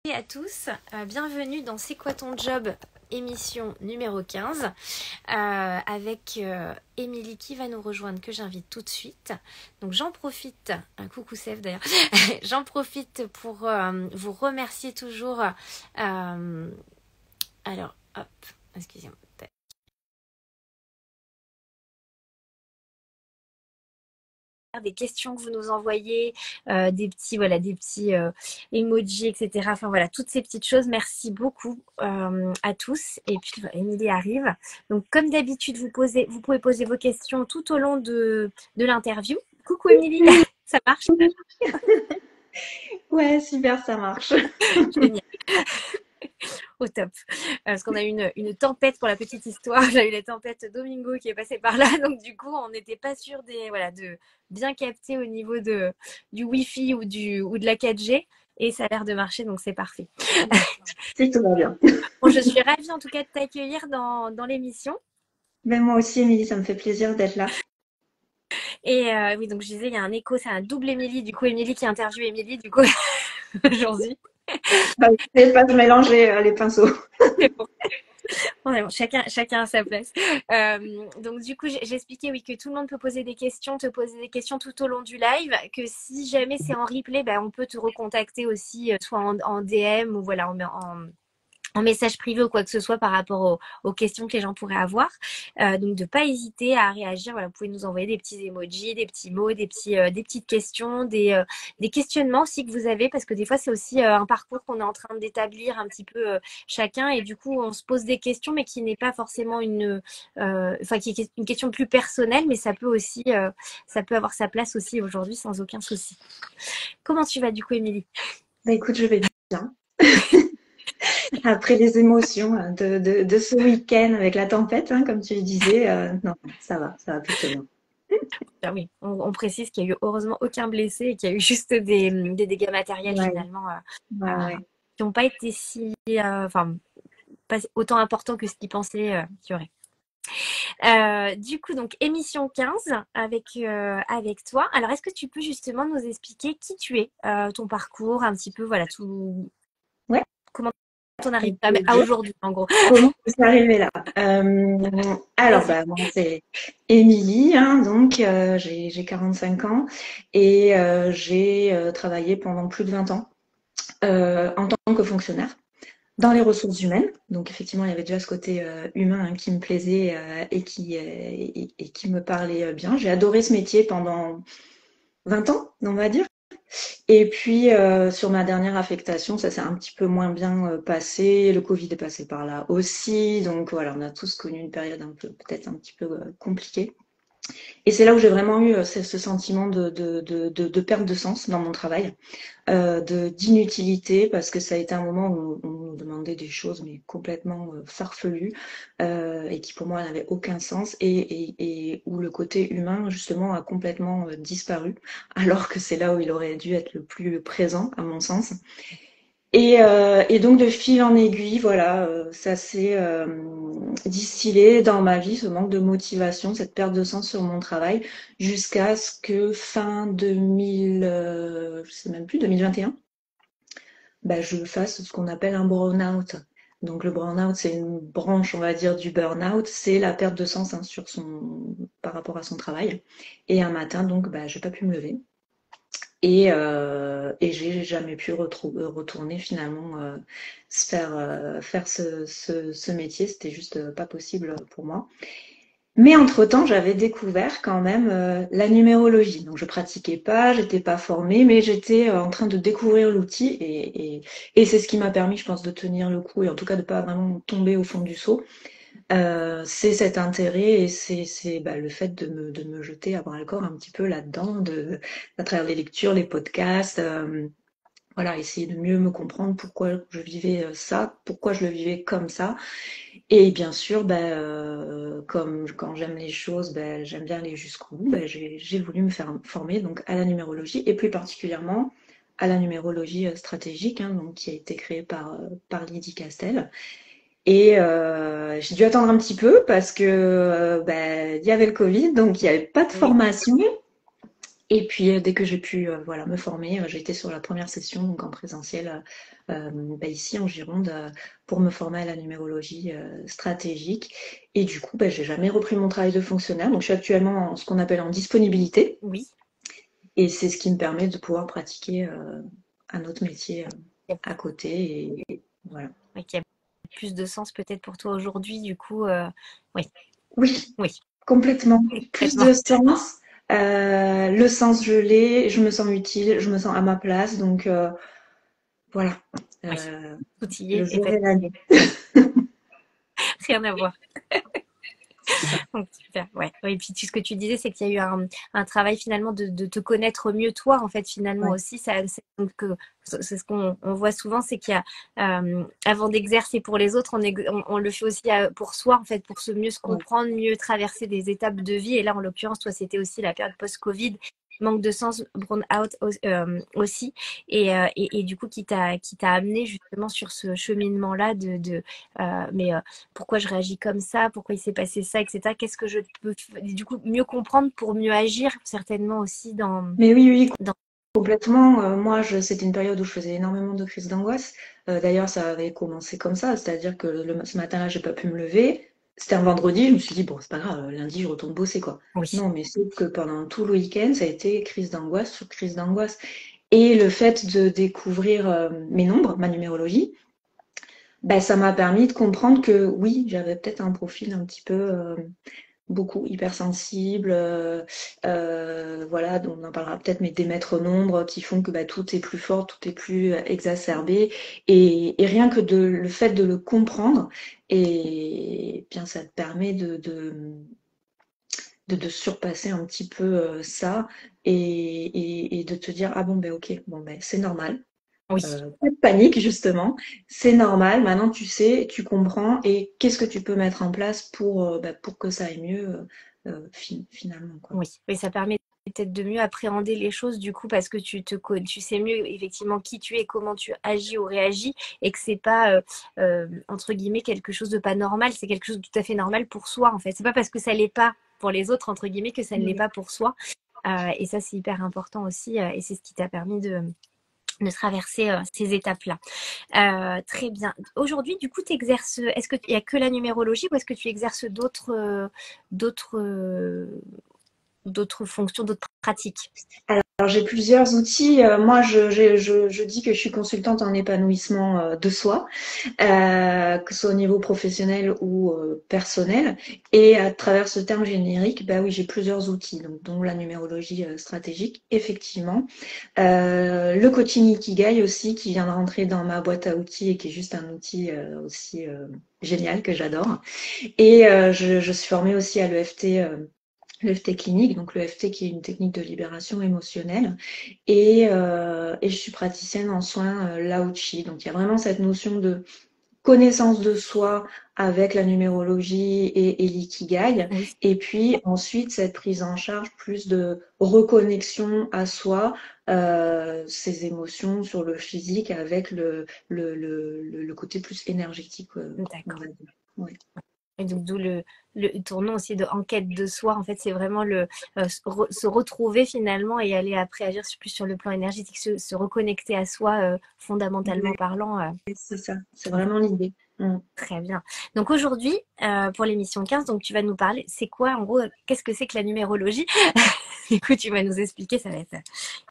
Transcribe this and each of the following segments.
Et à tous, bienvenue dans C'est quoi ton job, émission numéro 15, avec Émilie qui va nous rejoindre, que j'invite tout de suite. Donc j'en profite, coucou Sève d'ailleurs, j'en profite pour vous remercier toujours. Alors, hop, excusez-moi. Des questions que vous nous envoyez, des petits emojis, etc. Enfin voilà, toutes ces petites choses. Merci beaucoup à tous. Et puis Émilie arrive. Donc comme d'habitude, vous pouvez poser vos questions tout au long de l'interview. Coucou Émilie, ça marche? Ouais, super, ça marche. Génial, au top. Parce qu'on a eu une tempête pour la petite histoire. J'ai eu la tempête Domingo qui est passée par là, donc du coup on n'était pas sûr de bien capter au niveau du Wi-Fi ou de la 4G. Et ça a l'air de marcher, donc c'est parfait. Si, tout va bien. Bon, je suis ravie en tout cas de t'accueillir dans l'émission. Ben, moi aussi, Émilie, ça me fait plaisir d'être là. Et oui, donc je disais, il y a un écho, c'est un double Émilie, du coup Émilie qui interviewe Émilie, du coup, aujourd'hui. Bah, n'essayez pas de mélanger les pinceaux. On est bon, chacun à sa place. Donc du coup, j'expliquais oui que tout le monde peut poser des questions, te poser des questions tout au long du live, que si jamais c'est en replay, on peut te recontacter aussi, soit en DM ou voilà, en message privé ou quoi que ce soit par rapport aux questions que les gens pourraient avoir. Donc de pas hésiter à réagir. Voilà, vous pouvez nous envoyer des petits emojis, des petits mots, des petites questions, des questionnements aussi que vous avez, parce que des fois c'est aussi un parcours qu'on est en train d'établir un petit peu chacun, et du coup on se pose des questions, mais qui n'est pas forcément qui est une question plus personnelle, mais ça peut aussi, ça peut avoir sa place aussi aujourd'hui sans aucun souci. Comment tu vas du coup, Émilie? Bah, écoute, je vais bien. Après les émotions de ce week-end avec la tempête, hein, comme tu le disais, non, ça va plutôt bien. Ah oui, on précise qu'il y a eu heureusement aucun blessé et qu'il y a eu juste des dégâts matériels Ouais, finalement ouais, euh, ouais. qui n'ont pas été si, pas autant importants que ce qu'ils pensaient qu'il y aurait. Du coup, donc émission 15 avec toi. Alors, est-ce que tu peux justement nous expliquer qui tu es, ton parcours, un petit peu, voilà, tout, Ouais, comment on arrive avec à plaisir. aujourd'hui, en gros. Comment c'est arrivé là? Alors, Vas-y. bah, moi, c'est Émilie, hein, donc j'ai 45 ans et j'ai travaillé pendant plus de 20 ans en tant que fonctionnaire dans les ressources humaines. Donc effectivement, il y avait déjà ce côté humain qui me plaisait et qui me parlait bien. J'ai adoré ce métier pendant 20 ans, on va dire. Et puis sur ma dernière affectation, ça s'est un petit peu moins bien passé. Le Covid est passé par là aussi. Donc voilà, on a tous connu une période un peu, peut-être un petit peu compliquée. Et c'est là où j'ai vraiment eu ce sentiment de perte de sens dans mon travail, d'inutilité, parce que ça a été un moment où on nous demandait des choses mais complètement farfelues et qui pour moi n'avaient aucun sens et où le côté humain justement a complètement disparu, alors que c'est là où il aurait dû être le plus présent à mon sens. Et donc de fil en aiguille, voilà, ça s'est distillé dans ma vie, ce manque de motivation, cette perte de sens sur mon travail, jusqu'à ce que fin 2000, je sais même plus, 2021, bah, je fasse ce qu'on appelle un burn-out. Donc le burn-out, c'est une branche, on va dire, du burn-out, c'est la perte de sens hein, par rapport à son travail. Et un matin, donc, bah, j'ai pas pu me lever. Et j'ai jamais pu retourner finalement faire ce métier. C'était juste pas possible pour moi. Mais entre-temps, j'avais découvert quand même la numérologie. Donc je pratiquais pas, j'étais pas formée, mais j'étais en train de découvrir l'outil et c'est ce qui m'a permis, je pense, de tenir le coup et en tout cas de pas vraiment tomber au fond du seau. C'est cet intérêt et c'est bah, le fait de me jeter à bras le corps un petit peu là-dedans, à travers les lectures, les podcasts, voilà, essayer de mieux me comprendre pourquoi je vivais ça, pourquoi je le vivais comme ça. Et bien sûr, bah, comme quand j'aime les choses, bah, j'aime bien aller jusqu'au bout. Bah, j'ai voulu me faire former donc à la numérologie et plus particulièrement à la numérologie stratégique, hein, donc qui a été créée par Lydie Castel. Et j'ai dû attendre un petit peu parce que il y avait le Covid, donc il n'y avait pas de Oui. formation. Et puis, dès que j'ai pu voilà, me former, j'ai été sur la première session, donc en présentiel, ici en Gironde, pour me former à la numérologie stratégique. Et du coup, j'ai jamais repris mon travail de fonctionnaire. Donc, je suis actuellement en ce qu'on appelle en disponibilité. Oui. Et c'est ce qui me permet de pouvoir pratiquer un autre métier à côté. Voilà. Qui a plus de sens peut-être pour toi aujourd'hui, du coup. Oui, Oui, oui, complètement. Plus complètement. de sens. Le sens, je l'ai. Je me sens utile. Je me sens à ma place. Donc, voilà. Oui, Euh, le outillé et jour et la nuit. rien à voir. C'est ça. Donc, super, ouais. Et puis ce que tu disais, c'est qu'il y a eu un travail finalement de te connaître mieux toi, en fait, finalement Ouais. aussi. Donc, c'est ce qu'on voit souvent, c'est qu'il y a, avant d'exercer pour les autres, on le fait aussi pour soi, en fait, pour mieux se Ouais. comprendre, mieux traverser des étapes de vie. Et là, en l'occurrence, toi, c'était aussi la période post-Covid, manque de sens, burn-out aussi. Et du coup, qui t'a amené justement sur ce cheminement-là mais pourquoi je réagis comme ça, pourquoi il s'est passé ça, etc. Qu'est-ce que je peux du coup mieux comprendre pour mieux agir certainement aussi Mais oui, oui, dans... complètement. Moi, c'était une période où je faisais énormément de crises d'angoisse. D'ailleurs, ça avait commencé comme ça, c'est-à-dire que ce matin-là, j'ai pas pu me lever. C'était un vendredi, je me suis dit, bon, c'est pas grave, lundi, je retourne bosser, quoi. Oui, Non, mais c'est que pendant tout le week-end, ça a été crise d'angoisse sur crise d'angoisse. Et le fait de découvrir mes nombres, ma numérologie, ça m'a permis de comprendre que oui, j'avais peut-être un profil un petit peu beaucoup hypersensible, voilà, dont on en parlera peut-être, mais des maîtres nombres qui font que tout est plus fort, tout est plus exacerbé, et rien que le fait de le comprendre, et bien ça te permet de surpasser un petit peu ça, et de te dire ah bon ok, bon c'est normal. oui. Pas de panique, justement. C'est normal. Maintenant, tu sais, tu comprends. Et qu'est-ce que tu peux mettre en place pour que ça aille mieux, finalement, quoi. Oui, mais ça permet peut-être de mieux appréhender les choses du coup parce que tu sais mieux effectivement qui tu es, comment tu agis ou réagis et que c'est pas entre guillemets quelque chose de pas normal, c'est quelque chose de tout à fait normal pour soi en fait. C'est pas parce que ça l'est pas pour les autres entre guillemets que ça ne l'est Oui. pas pour soi. Et ça c'est hyper important aussi et c'est ce qui t'a permis de traverser ces étapes-là. Très bien. Aujourd'hui, du coup, tu exerces. Est-ce qu'il n'y a que la numérologie ou est-ce que tu exerces d'autres, d'autres fonctions, d'autres pratiques? Alors, j'ai plusieurs outils. Moi, je dis que je suis consultante en épanouissement de soi, que ce soit au niveau professionnel ou personnel. Et à travers ce terme générique, oui, j'ai plusieurs outils, donc, dont la numérologie stratégique, effectivement. Le coaching Ikigai aussi, qui vient de rentrer dans ma boîte à outils et qui est juste un outil aussi génial que j'adore. Et je suis formée aussi à l'EFT. L'EFT clinique, donc l'EFT qui est une technique de libération émotionnelle, et je suis praticienne en soins Lao-Chi. Donc il y a vraiment cette notion de connaissance de soi avec la numérologie et l'ikigai, Oui, et puis ensuite cette prise en charge plus de reconnexion à soi, ses émotions sur le physique avec le côté plus énergétique, on d'accord. va dire. Ouais. Et donc, d'où le tournant aussi de enquête de soi. En fait, c'est vraiment se retrouver finalement et aller après agir plus sur le plan énergétique, se reconnecter à soi fondamentalement Ouais, parlant. c'est ça, c'est vraiment l'idée. Mm. Très bien. Donc aujourd'hui, pour l'émission 15, donc tu vas nous parler, c'est quoi en gros, qu'est-ce que c'est que la numérologie? Du coup, tu vas nous expliquer, ça va être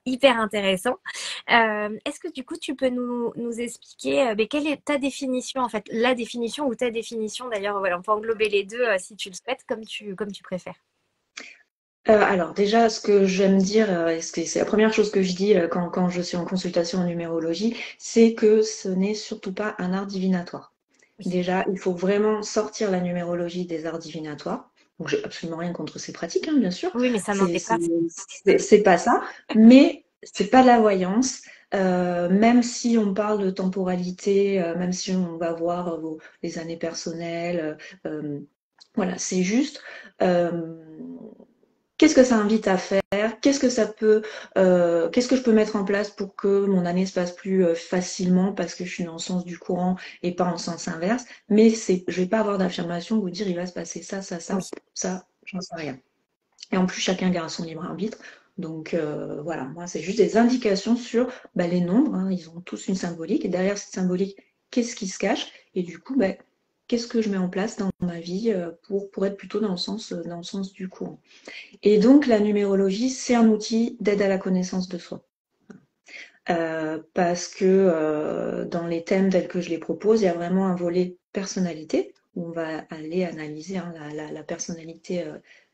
hyper intéressant. Est-ce que du coup, tu peux nous expliquer quelle est ta définition, en fait, la définition ou ta définition d'ailleurs, voilà, on peut englober les deux si tu le souhaites, comme tu préfères. Alors déjà, ce que j'aime dire, et c'est la première chose que je dis quand je suis en consultation en numérologie, c'est que ce n'est surtout pas un art divinatoire. Oui, Déjà, il faut vraiment sortir la numérologie des arts divinatoires. Donc, j'ai absolument rien contre ces pratiques, hein, bien sûr. oui, mais ça n'en C'est est pas. c'est- c'est pas ça, mais c'est pas de la voyance. Même si on parle de temporalité, même si on va voir les années personnelles, voilà, c'est juste. euh, Qu'est-ce que ça invite à faire? Qu'est-ce que je peux mettre en place pour que mon année se passe plus facilement parce que je suis dans le sens du courant et pas en sens inverse. Mais je vais pas avoir d'affirmation ou dire il va se passer ça, ça, Oui, ça, ça, j'en sais rien. Et en plus, chacun garde son libre arbitre. Donc voilà, moi c'est juste des indications sur les nombres, hein, ils ont tous une symbolique, et derrière cette symbolique, qu'est-ce qui se cache? Et du coup, qu'est-ce que je mets en place dans ma vie pour être plutôt dans le sens du courant. Et donc la numérologie, c'est un outil d'aide à la connaissance de soi. Parce que dans les thèmes tels que je les propose, il y a vraiment un volet personnalité, où on va aller analyser la personnalité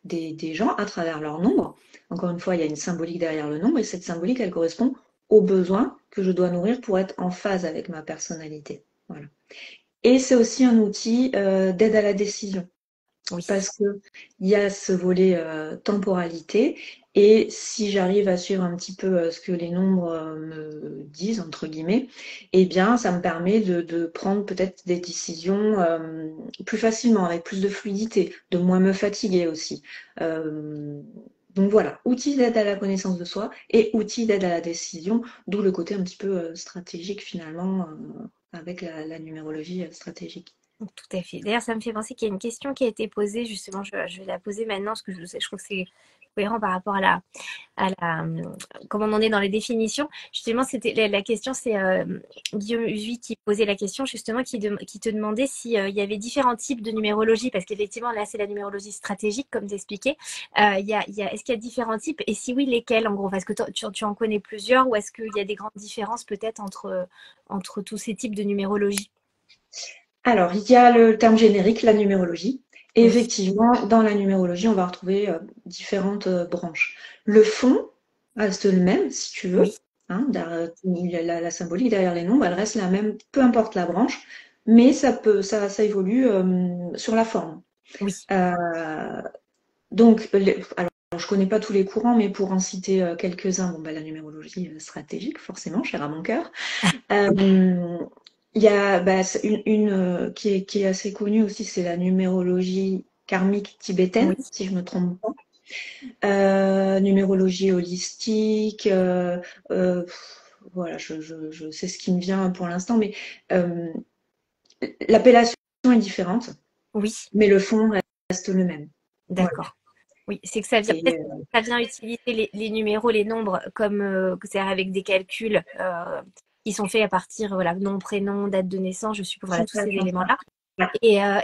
des gens à travers leur nombre. Encore une fois, il y a une symbolique derrière le nombre, et cette symbolique, elle correspond aux besoins que je dois nourrir pour être en phase avec ma personnalité. Voilà. Et c'est aussi un outil d'aide à la décision Oui. parce que il y a ce volet temporalité, et si j'arrive à suivre un petit peu ce que les nombres me disent entre guillemets, eh bien ça me permet de prendre peut-être des décisions plus facilement, avec plus de fluidité, de moins me fatiguer aussi. Euh, donc voilà, outil d'aide à la connaissance de soi et outil d'aide à la décision, d'où le côté un petit peu stratégique finalement avec la numérologie stratégique. Tout à fait. D'ailleurs, ça me fait penser qu'il y a une question qui a été posée, justement, je vais la poser maintenant, parce que je trouve que c'est cohérent par rapport comment on en est dans les définitions. Justement, c'était la question, c'est Guillaume Huy qui posait la question, justement, qui te demandait s'il y avait différents types de numérologie, parce qu'effectivement, là, c'est la numérologie stratégique, comme t'expliquais. Est-ce qu'il y a différents types, et si oui, lesquels, en gros? Parce que tu en connais plusieurs, ou est-ce qu'il y a des grandes différences, peut-être, entre tous ces types de numérologie? Alors, il y a le terme générique, la numérologie. Et Oui, effectivement, dans la numérologie, on va retrouver différentes branches. Le fond reste le même, si tu oui, veux. Hein, la symbolique derrière les nombres, elle reste la même, peu importe la branche, mais ça évolue sur la forme. oui. Euh, donc, alors, je connais pas tous les courants, mais pour en citer quelques-uns, la numérologie stratégique, forcément, chère à mon cœur. Euh, il y a c'est une qui est assez connue aussi, c'est la numérologie karmique Oui, tibétaine, si je me trompe pas. Numérologie holistique, voilà, je sais ce qui me vient pour l'instant, mais euh, l'appellation est différente, oui, mais le fond reste le même. Voilà. d'accord. Oui, c'est que ça vient, Et, peut-être que ça vient utiliser les numéros, les nombres, comme c'est avec des calculs qui sont faits à partir, voilà, nom, prénom, date de naissance, je suppose, voilà, tous ces complètement ça. éléments-là. Ouais.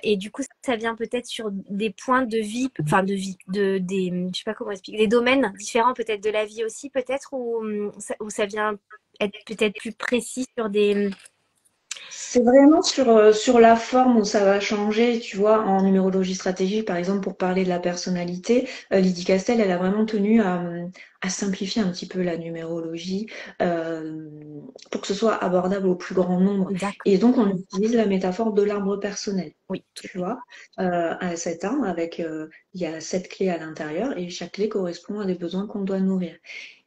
Et du coup, ça vient peut-être sur des points de vie, enfin de vie, je sais pas comment expliquer, des domaines différents peut-être de la vie aussi, peut-être, où ça vient être peut-être plus précis sur des. C'est vraiment sur la forme où ça va changer, tu vois, en numérologie stratégique, par exemple, pour parler de la personnalité, Lydie Castel, elle a vraiment tenu à simplifier un petit peu la numérologie euh, pour que ce soit abordable au plus grand nombre. D'accord, Et donc, on utilise la métaphore de l'arbre personnel, oui, tout tu à fait. vois, à cet arbre avec, il y a 7 clés à l'intérieur et chaque clé correspond à des besoins qu'on doit nourrir.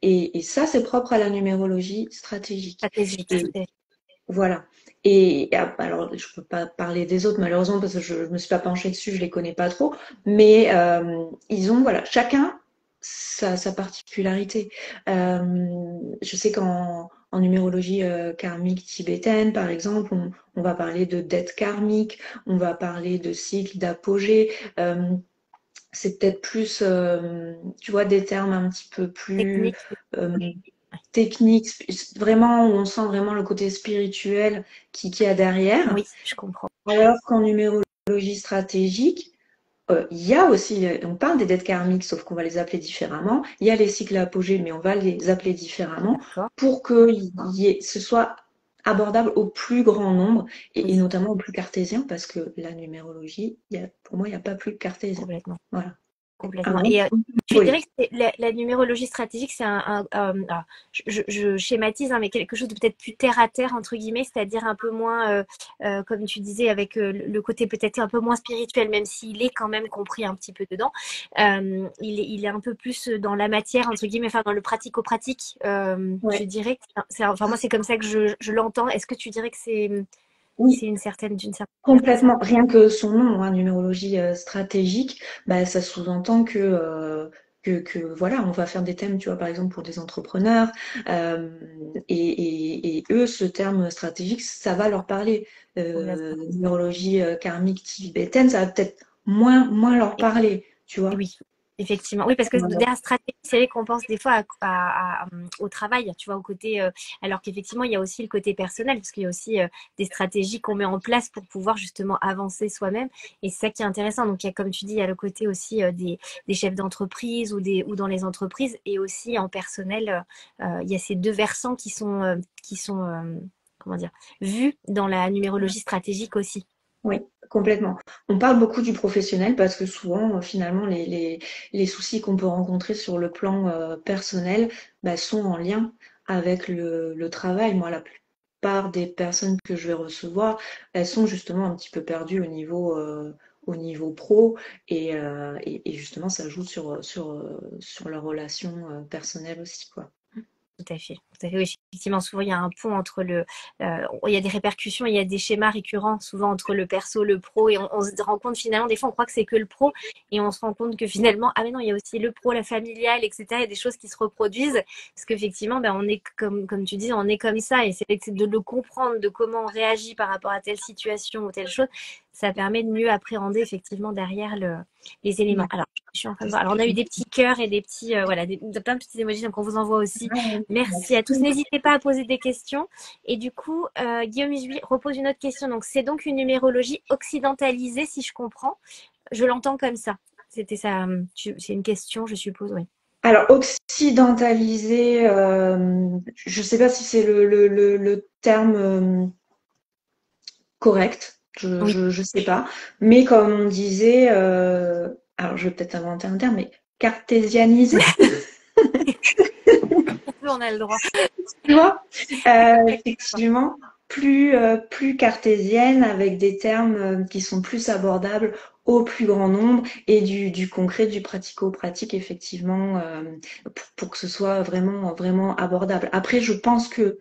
Et ça, c'est propre à la numérologie stratégique. Stratégique, tout Et à fait. voilà. Et alors, je peux pas parler des autres malheureusement parce que je me suis pas penchée dessus, je les connais pas trop. Mais ils ont, voilà, chacun sa particularité. Je sais en numérologie karmique tibétaine, par exemple, on va parler de dette karmique, on va parler de cycle, d'apogée. C'est peut-être plus, tu vois, des termes un petit peu plus Technique, euh, technique, vraiment où on sent vraiment le côté spirituel qui y a derrière. oui, je comprends. Alors qu'en numérologie stratégique, il y a aussi, on parle des dettes karmiques, sauf qu'on va les appeler différemment. Il y a les cycles apogées, mais on va les appeler différemment D'accord, pour que ce soit abordable au plus grand nombre oui, et notamment au plus cartésien, parce que la numérologie, pour moi, il n'y a pas plus cartésien. complètement. Voilà. Un Complètement. monde Et tu dirais symbolique. que la numérologie stratégique, c'est alors, je schématise, hein, mais quelque chose de peut-être plus terre à terre, entre guillemets, c'est-à-dire un peu moins, comme tu disais, avec le côté peut-être un peu moins spirituel, même s'il est quand même compris un petit peu dedans. Il est un peu plus dans la matière, entre guillemets, enfin dans le pratico-pratique. Je Ouais. dirais que enfin moi, c'est comme ça que je l'entends. Est-ce que tu dirais que Oui, c'est d'une certaine manière ça? complètement. Rien que son nom, hein, numérologie stratégique, ça sous-entend que voilà, on va faire des thèmes, tu vois, par exemple pour des entrepreneurs, euh, et eux, ce terme stratégique, ça va leur parler. Complètement. Numérologie karmique tibétaine, ça va peut-être moins leur Et, parler, tu et vois. oui. Effectivement, oui, parce que Voilà. derrière stratégie, c'est vrai qu'on pense des fois au travail, tu vois, au côté, alors qu'effectivement, il y a aussi le côté personnel, parce qu'il y a aussi des stratégies qu'on met en place pour pouvoir justement avancer soi-même. Et c'est ça qui est intéressant. Donc, il y a, comme tu dis, il y a le côté aussi des chefs d'entreprise ou dans les entreprises, et aussi en personnel, il y a ces deux versants qui sont comment dire, vus dans la numérologie stratégique aussi. Oui, complètement. On parle beaucoup du professionnel parce que souvent, finalement, les soucis qu'on peut rencontrer sur le plan personnel bah, sont en lien avec le travail. Moi, la plupart des personnes que je vais recevoir, elles sont justement un petit peu perdues au niveau pro et justement, ça joue sur leur relation personnelle aussi, quoi. Tout à fait. Tout à fait. Oui, effectivement, souvent il y a un pont entre il y a des répercussions, il y a des schémas récurrents souvent entre le perso, le pro, et on se rend compte finalement, des fois on croit que c'est que le pro, et on se rend compte que finalement, ah mais non, il y a aussi le pro, la familiale, etc. Il y a des choses qui se reproduisent, parce qu'effectivement, ben, on est comme tu dis, on est comme ça, et c'est vrai que c'est de le comprendre, de comment on réagit par rapport à telle situation ou telle chose, ça permet de mieux appréhender effectivement derrière les éléments. Ouais, Alors, je suis en train de c'est voir. ça. Alors, on a eu des petits cœurs et des petits, voilà, plein de petits emojis, donc on vous envoie aussi. Merci à tous. N'hésitez pas à poser des questions. Et du coup, Guillaume Hujuy repose une autre question. Donc, c'est donc une numérologie occidentalisée, si je comprends. Je l'entends comme ça. C'était ça. C'est une question, je suppose, oui. Alors, occidentalisé, je ne sais pas si c'est le terme correct, Oui, je sais pas. Mais comme on disait, alors je vais peut-être inventer un terme, mais cartésianisé, on a le droit. tu vois? Effectivement, plus cartésienne avec des termes qui sont plus abordables au plus grand nombre et du concret, du pratico-pratique, effectivement, pour que ce soit vraiment, vraiment abordable. Après, je pense que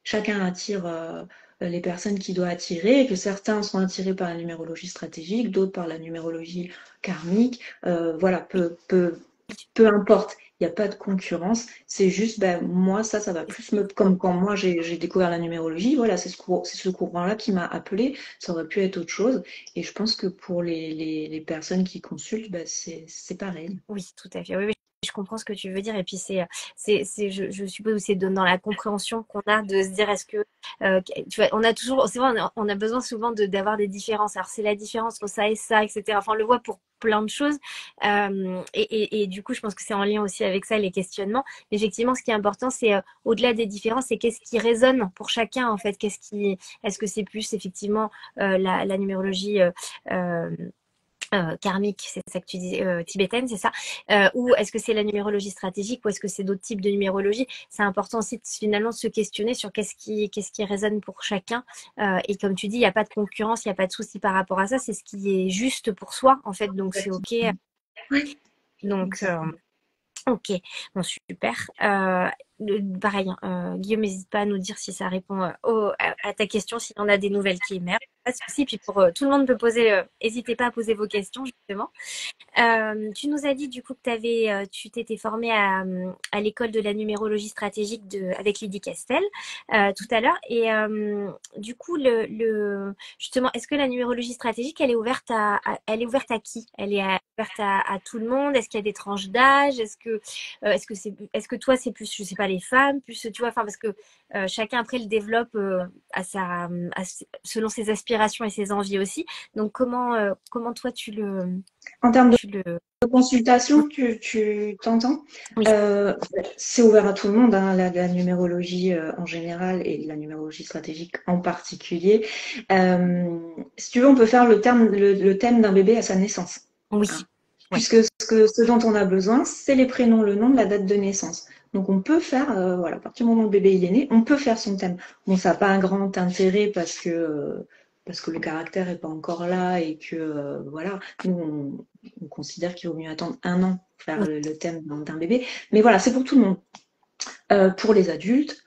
chacun attire les personnes qu'il doit attirer et que certains sont attirés par la numérologie stratégique, d'autres par la numérologie karmique. Voilà, peu importe. Il n'y a pas de concurrence. C'est juste, ben, moi, ça va plus me. Comme quand moi, j'ai découvert la numérologie, voilà, c'est ce courant-là qui m'a appelé. Ça aurait pu être autre chose. Et je pense que pour les personnes qui consultent, ben, c'est pareil. Oui, tout à fait. Oui, oui, je comprends ce que tu veux dire. Et puis, je suppose que c'est dans la compréhension qu'on a de se dire, est-ce que, tu vois, on a toujours, c'est vrai, on a besoin souvent d'avoir des différences. Alors, c'est la différence entre ça et ça, etc. Enfin, on le voit pour plein de choses. Et du coup, je pense que c'est en lien aussi avec ça, les questionnements. Mais effectivement, ce qui est important, c'est au-delà des différences, c'est qu'est-ce qui résonne pour chacun, en fait. Est-ce que c'est plus effectivement la numérologie euh, karmique, c'est ça que tu dis, tibétaine, c'est ça? Ou est-ce que c'est la numérologie stratégique ou est-ce que c'est d'autres types de numérologie? C'est important aussi finalement de se questionner sur qu'est-ce qui résonne pour chacun. Et comme tu dis, il n'y a pas de concurrence, il n'y a pas de souci par rapport à ça. C'est ce qui est juste pour soi, en fait. Donc c'est OK. Oui, Donc, ok, bon, super. Pareil, hein, Guillaume, n'hésite pas à nous dire si ça répond à ta question, s'il y en a des nouvelles qui émergent. Pas de souci. Puis pour tout le monde peut poser, n'hésitez pas à poser vos questions, justement. Tu nous as dit du coup que tu t'étais formée à l'école de la numérologie stratégique avec Lydie Castel tout à l'heure. Et du coup, justement, est-ce que la numérologie stratégique, elle est ouverte à qui? Elle est ouverte à tout le monde? Est-ce qu'il y a des tranches d'âge? Est-ce que toi, c'est plus, je sais pas, les femmes, plus, tu vois, enfin, parce que chacun après le développe selon ses aspirations et ses envies aussi. Donc, comment toi, en termes de tu le... consultation, tu t'entends? Oui, C'est ouvert à tout le monde, hein, la numérologie en général et la numérologie stratégique en particulier. Si tu veux, on peut faire le thème d'un bébé à sa naissance, oui, hein. ouais. Puisque ce dont on a besoin, c'est les prénoms, le nom, la date de naissance. Donc on peut faire, voilà, à partir du moment où le bébé il est né, on peut faire son thème. Bon, ça n'a pas un grand intérêt parce que le caractère est pas encore là et que voilà, nous on considère qu'il vaut mieux attendre un an pour faire Oui. le thème d'un bébé. Mais voilà, c'est pour tout le monde. Pour les adultes,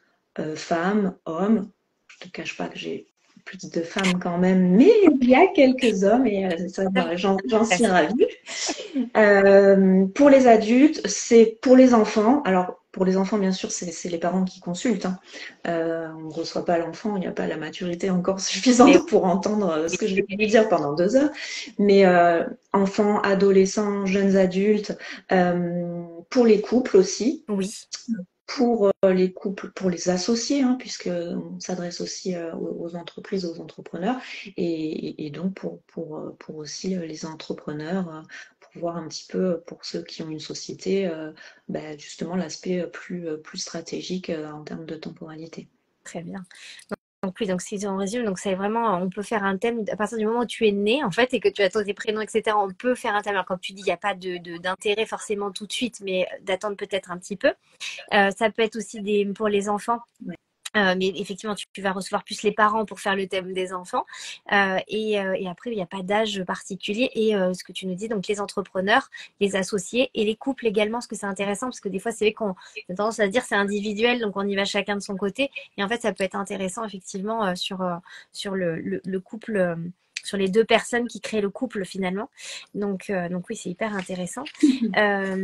femmes, hommes, je te cache pas que j'ai plus de femmes quand même, mais il y a quelques hommes et ça, voilà, j'en suis ravie. Pour les adultes, c'est pour les enfants. Alors, pour les enfants, bien sûr, c'est les parents qui consultent, hein. On ne reçoit pas l'enfant, il n'y a pas la maturité encore Mais suffisante pour entendre ce que je vais lui dire pendant 2 heures. Mais enfants, adolescents, jeunes adultes, pour les couples aussi, oui, pour les couples, pour les associés, hein, puisque on s'adresse aussi aux entreprises, aux entrepreneurs, et donc pour aussi les entrepreneurs, pour voir un petit peu pour ceux qui ont une société, justement l'aspect plus stratégique en termes de temporalité. très bien. Donc oui, donc si on résume, donc c'est vraiment, on peut faire un thème à partir du moment où tu es né, en fait, et que tu as tous tes prénoms, etc. On peut faire un thème. Alors, comme tu dis, il n'y a pas d'intérêt forcément tout de suite, mais d'attendre peut-être un petit peu. Ça peut être aussi pour les enfants. Ouais. Mais effectivement, tu vas recevoir plus les parents pour faire le thème des enfants. Et après, il n'y a pas d'âge particulier. Et ce que tu nous dis, donc les entrepreneurs, les associés et les couples également, parce que c'est intéressant, parce que des fois, c'est vrai qu'on a tendance à dire c'est individuel, donc on y va chacun de son côté. Et en fait, ça peut être intéressant, effectivement, sur le couple. Sur les deux personnes qui créent le couple finalement. Donc oui, c'est hyper intéressant. Euh,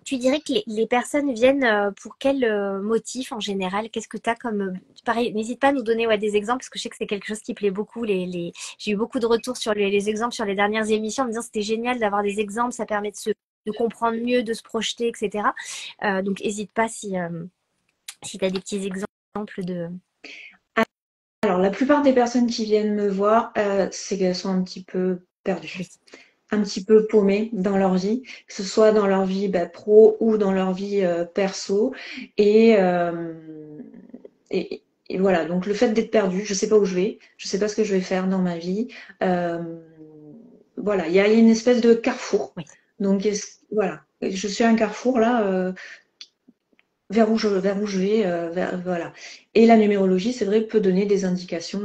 Tu dirais que les personnes viennent pour quel motif en général? Qu'est-ce que tu as comme... Pareil, n'hésite pas à nous donner des exemples, parce que je sais que c'est quelque chose qui plaît beaucoup. J'ai eu beaucoup de retours sur les exemples sur les dernières émissions en me disant que c'était génial d'avoir des exemples, ça permet de comprendre mieux, de se projeter, etc. Donc n'hésite pas si tu as des petits exemples de... Alors, la plupart des personnes qui viennent me voir, c'est qu'elles sont un petit peu perdues, Oui, un petit peu paumées dans leur vie, que ce soit dans leur vie pro ou dans leur vie perso. Et, euh, et voilà, donc le fait d'être perdu, je sais pas où je vais, je sais pas ce que je vais faire dans ma vie. Euh, voilà, il y a une espèce de carrefour. oui, Donc voilà, je suis à un carrefour là. Vers où je vais, voilà. Et la numérologie, c'est vrai, peut donner des indications,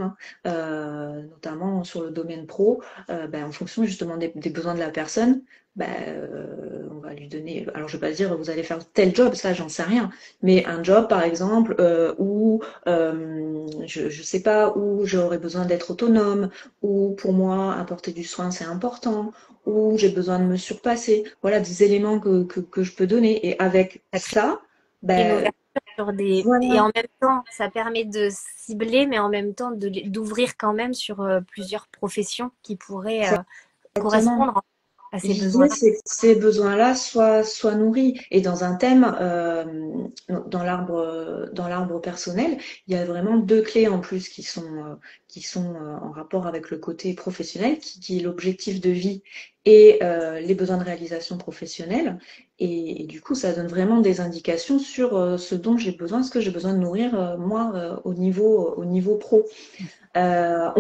hein, notamment sur le domaine pro, en fonction justement des besoins de la personne. On va lui donner, alors je vais pas dire vous allez faire tel job, ça j'en sais rien, mais un job par exemple où je sais pas, où j'aurais besoin d'être autonome, où pour moi apporter du soin c'est important, où j'ai besoin de me surpasser. Voilà des éléments que je peux donner, et avec ça crée ça, une ben ouverture sur des... Et voilà, en même temps, ça permet de cibler, mais en même temps d'ouvrir quand même sur plusieurs professions qui pourraient exactement. correspondre à ces L'idée, besoins-là. c'est que ces besoins-là soient nourris. Et dans un thème, dans l'arbre personnel, il y a vraiment 2 clés en plus qui sont en rapport avec le côté professionnel, qui est l'objectif de vie et les besoins de réalisation professionnelle. Et du coup, ça donne vraiment des indications sur ce dont j'ai besoin, ce que j'ai besoin de nourrir moi au niveau pro. J'ai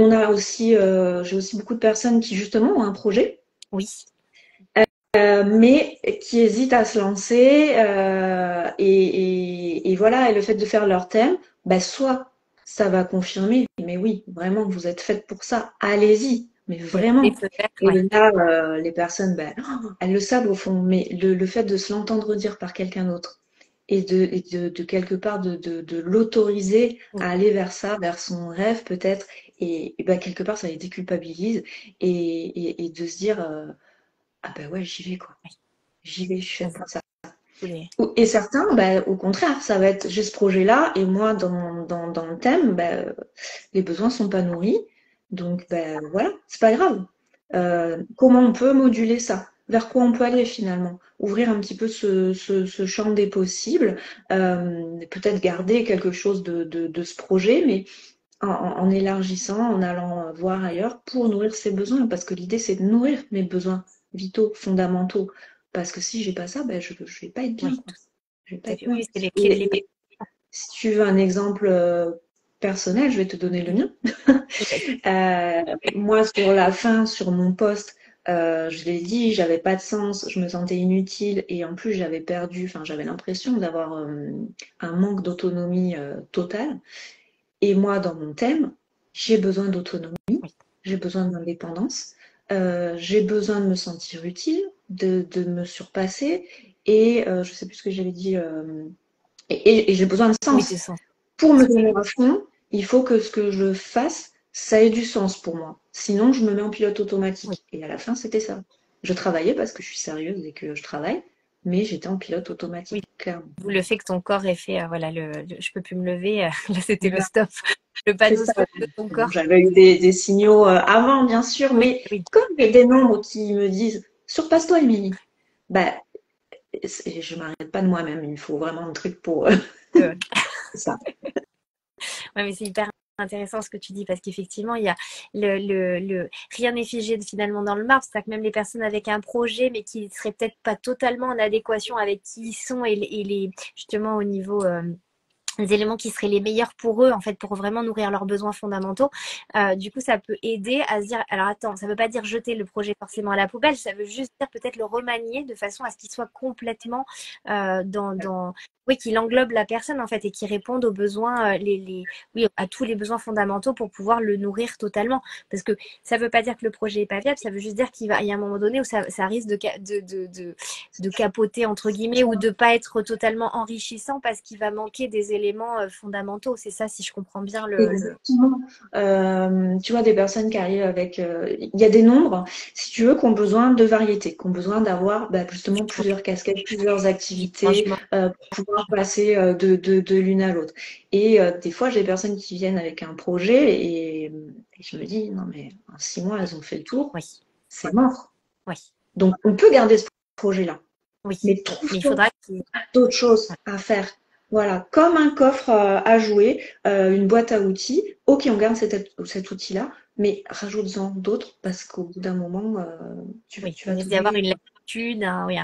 aussi beaucoup de personnes qui justement ont un projet, Oui, mais qui hésitent à se lancer, et voilà, et le fait de faire leur thème, soit ça va confirmer, mais oui, vraiment, vous êtes faite pour ça, allez-y, mais il y a des vraiment. feux verts, Et ouais. là, les personnes, elles le savent au fond, mais le fait de se l'entendre dire par quelqu'un d'autre, et de quelque part de l'autoriser Oui, à aller vers ça, vers son rêve peut-être, et quelque part ça les déculpabilise, et de se dire ah ben ouais, j'y vais quoi. oui, J'y vais, je suis on faite voit pour ça. tous les... Et certains, au contraire, ça va être j'ai ce projet-là, et moi dans le thème, les besoins sont pas nourris. Donc voilà, c'est pas grave. Comment on peut moduler ça? Vers quoi on peut aller finalement? Ouvrir un petit peu ce champ des possibles, peut-être garder quelque chose de ce projet, mais en élargissant, en allant voir ailleurs pour nourrir ses besoins. Parce que l'idée, c'est de nourrir mes besoins vitaux, fondamentaux. Parce que si j'ai pas ça, je vais pas être bien, Oui, quoi. Je vais pas tout à être fait. bien. Oui, c'est les clés de Et, l'épargne. et si tu veux un exemple personnel, je vais te donner le mien. Moi, sur la fin, sur mon poste, je l'ai dit, j'avais pas de sens, je me sentais inutile, et en plus j'avais perdu, enfin j'avais l'impression d'avoir un manque d'autonomie totale. Et moi, dans mon thème, j'ai besoin d'autonomie, Oui, j'ai besoin d'indépendance, j'ai besoin de me sentir utile, de me surpasser, et je sais plus ce que j'avais dit, et j'ai besoin de oui, de sens. sens. Pour me donner à fond, il faut que ce que je fasse, ça ait du sens pour moi. Sinon, je me mets en pilote Oui, automatique. Et à la fin, c'était ça. Je travaillais parce que je suis sérieuse et que je travaille, mais j'étais en pilote Oui, automatique, clairement. d'où le fait que ton corps ait fait, voilà, je peux plus me lever. Là, c'était le Voilà, stop, le c'est panneau ça. stop de ton Bon, corps. j'avais eu des signaux avant, bien sûr, Oui, mais oui. comme il y a des nombres qui me disent surpasse-toi, Émilie, bah, je m'arrête pas de moi-même. Il faut vraiment un truc pour Euh, ça. Ouais, mais c'est hyper intéressant ce que tu dis parce qu'effectivement, il y a rien n'est figé finalement dans le marbre. C'est-à-dire que même les personnes avec un projet, mais qui seraient peut-être pas totalement en adéquation avec qui ils sont justement au niveau les éléments qui seraient les meilleurs pour eux, en fait, pour vraiment nourrir leurs besoins fondamentaux. Du coup, ça peut aider à se dire, alors attends, ça veut pas dire jeter le projet forcément à la poubelle, ça veut juste dire peut-être le remanier de façon à ce qu'il soit complètement oui, qu'il englobe la personne en fait et qu'il réponde aux besoins, oui, à tous les besoins fondamentaux pour pouvoir le nourrir totalement. Parce que ça veut pas dire que le projet est pas viable, ça veut juste dire il y a un moment donné où ça risque de capoter entre guillemets ou de pas être totalement enrichissant parce qu'il va manquer des éléments fondamentaux. C'est ça, si je comprends bien Exactement. Tu vois, des personnes qui arrivent avec... il y a des nombres, si tu veux, qui ont besoin de variété, qui ont besoin d'avoir justement plusieurs casquettes, plusieurs du activités changement. pour pouvoir passer de l'une à l'autre. Et des fois, j'ai des personnes qui viennent avec un projet et je me dis, non mais en 6 mois, elles ont fait le tour, Oui, c'est mort. oui, Donc, on peut garder ce projet-là, oui. mais Mais il trouve-toi faudra qu'il. d'autres choses à faire. Voilà, comme un coffre à jouer, une boîte à outils. Ok, on garde cet outil-là, mais rajoute-en d'autres parce qu'au bout d'un moment, Oui, tu il vas risque d'y avoir t'oublier, une quoi. lassitude, oui,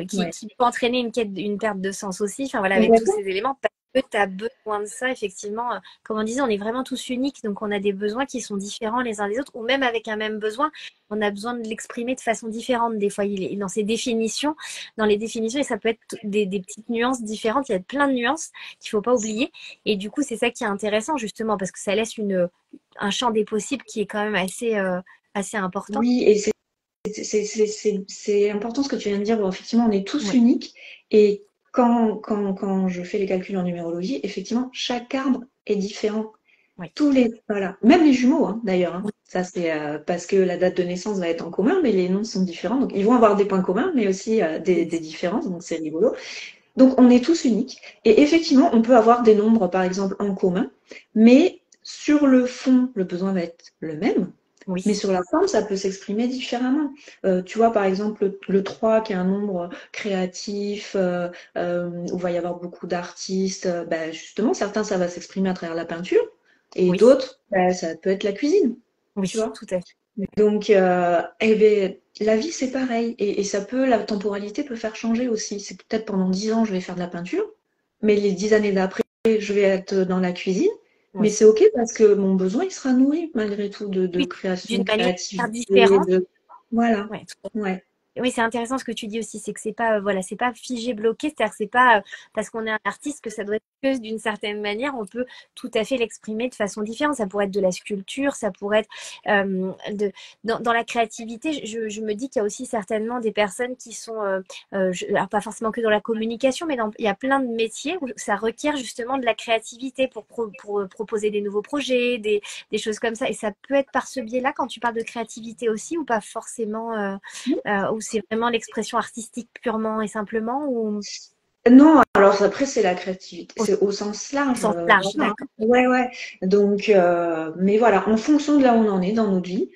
puis Ouais. qui peut entraîner une perte de sens aussi, enfin voilà, avec tous Exactement. ces éléments, parce que tu as besoin de ça, effectivement. Comme on disait, on est vraiment tous uniques, donc on a des besoins qui sont différents les uns des autres, ou même avec un même besoin, on a besoin de l'exprimer de façon différente. Des fois, il est dans ses définitions, dans les définitions, et ça peut être des petites nuances différentes, il y a plein de nuances qu'il faut pas oublier, et du coup, c'est ça qui est intéressant, justement, parce que ça laisse un champ des possibles qui est quand même assez important. Oui, et c'est important ce que tu viens de dire. Bon, effectivement, on est tous Ouais. uniques. Et quand je fais les calculs en numérologie, effectivement, chaque arbre est différent. Oui. Voilà. Même les jumeaux, hein, d'ailleurs, hein. Oui, Ça, c'est parce que la date de naissance va être en commun, mais les noms sont différents. Donc, ils vont avoir des points communs, mais aussi des différences. Donc, c'est rigolo. Donc, on est tous uniques. Et effectivement, on peut avoir des nombres, par exemple, en commun, mais sur le fond, le besoin va être le même. oui, Mais sur la forme, ça peut s'exprimer différemment. Tu vois, par exemple, le 3, qui est un nombre créatif, où il va y avoir beaucoup d'artistes, justement, certains, ça va s'exprimer à travers la peinture, et oui, d'autres, ça peut être la cuisine, tu oui, vois. tout à fait. Donc, la vie, c'est pareil. Et la temporalité peut faire changer aussi. C'est peut-être pendant 10 ans, je vais faire de la peinture, mais les 10 années d'après, je vais être dans la cuisine. Mais Oui, c'est OK parce que mon besoin, il sera nourri malgré tout de oui, création, d'une de manière créativité, différente. Voilà. Ouais, Ouais. oui, c'est intéressant ce que tu dis aussi, c'est que c'est pas voilà, c'est pas figé, bloqué, c'est-à-dire que c'est pas parce qu'on est un artiste que ça doit être que d'une certaine manière, on peut tout à fait l'exprimer de façon différente. Ça pourrait être de la sculpture, ça pourrait être dans la créativité. Je me dis qu'il y a aussi certainement des personnes qui sont alors pas forcément que dans la communication, mais il y a plein de métiers où ça requiert justement de la créativité pour proposer des nouveaux projets, des choses comme ça. Et ça peut être par ce biais-là quand tu parles de créativité aussi ou pas forcément. Ou c'est vraiment l'expression artistique purement et simplement ou Non, alors après, c'est la créativité, au c'est au sens large. sens large, Voilà. d'accord. Ouais, ouais. Donc, mais voilà, en fonction de là où on en est dans notre vie,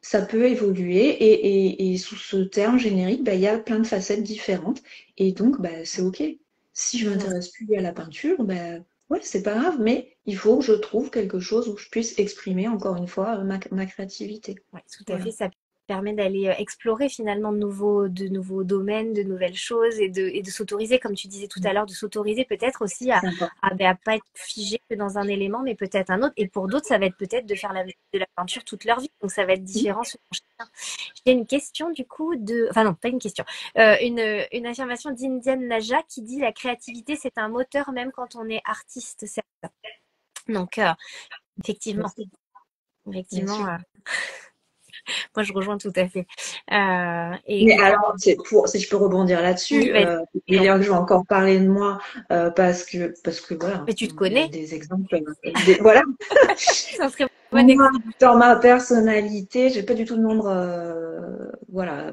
ça peut évoluer et sous ce terme générique, il y a plein de facettes différentes et donc, c'est OK. Si je Non, m'intéresse plus à la peinture, ouais, c'est pas grave, mais il faut que je trouve quelque chose où je puisse exprimer encore une fois ma créativité. ouais, tout à Voilà. fait. Ça permet d'aller explorer finalement de nouveaux domaines, de nouvelles choses et de s'autoriser, comme tu disais tout à l'heure, de s'autoriser peut-être aussi C'est important. à pas être figé que dans un élément, mais peut-être un autre. Et pour d'autres, ça va être peut-être de faire de la peinture toute leur vie. Donc ça va être différent selon chacun. J'ai une question du coup enfin non, pas une question, une affirmation d'Indian Naja qui dit la créativité c'est un moteur même quand on est artiste. Donc effectivement, Merci. Bien effectivement, sûr. moi je rejoins tout à fait. Mais Et alors, si je peux rebondir oui, là-dessus, vas-y, et là que je vais encore parler de moi, parce que voilà, mais tu te il y a connais, des exemples, voilà. ça serait Bon moi, exemple. dans ma personnalité, j'ai pas du tout de nombre, voilà,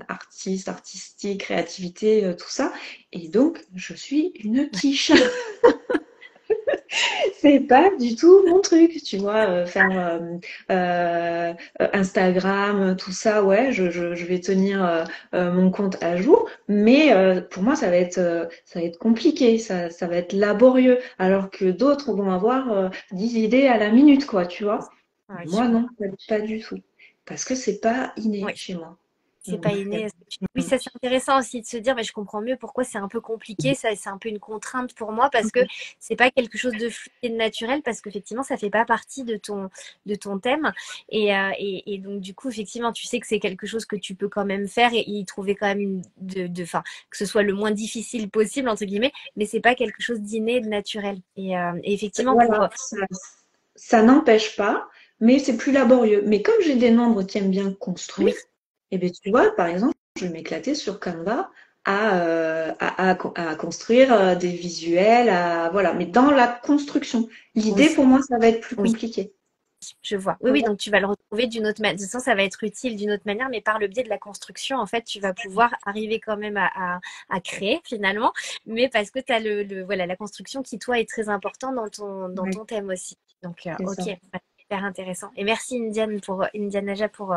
artiste, artistique, créativité, tout ça. Et donc, je suis une quiche. C'est pas du tout mon truc, tu vois, faire Instagram, tout ça, ouais, je vais tenir mon compte à jour, mais pour moi, ça va être compliqué, ça va être laborieux, alors que d'autres vont avoir 10 idées à la minute, quoi, tu vois. Ouais, je Moi, comprends. non, pas du tout, parce que c'est pas inné Oui. chez moi. C'est Donc, pas inné. Oui, ça c'est intéressant aussi de se dire, mais je comprends mieux pourquoi c'est un peu compliqué. Ça, c'est un peu une contrainte pour moi parce que c'est pas quelque chose de fluide et de naturel parce qu'effectivement, ça fait pas partie de ton thème. Et donc, du coup, effectivement, tu sais que c'est quelque chose que tu peux quand même faire et y trouver quand même enfin, que ce soit le moins difficile possible, entre guillemets, mais c'est pas quelque chose d'inné et de naturel. Et effectivement, voilà, ça n'empêche pas, mais c'est plus laborieux. Mais comme j'ai des membres qui aiment bien construire, oui, eh bien, tu vois, par exemple, je vais m'éclater sur Canva à construire des visuels, voilà, mais dans la construction. oui, L'idée, pour moi, ça va être plus oui. compliqué. Je vois. Oui, Tu oui, vois. donc tu vas le retrouver d'une autre manière. De toute façon, ça va être utile d'une autre manière, mais par le biais de la construction, en fait, tu vas pouvoir arriver quand même à créer finalement, mais parce que tu as voilà, la construction qui, toi, est très important dans Ouais, ton thème aussi. Donc, c'est ok, ça. ouais, super intéressant. Et merci Indiane Naja pour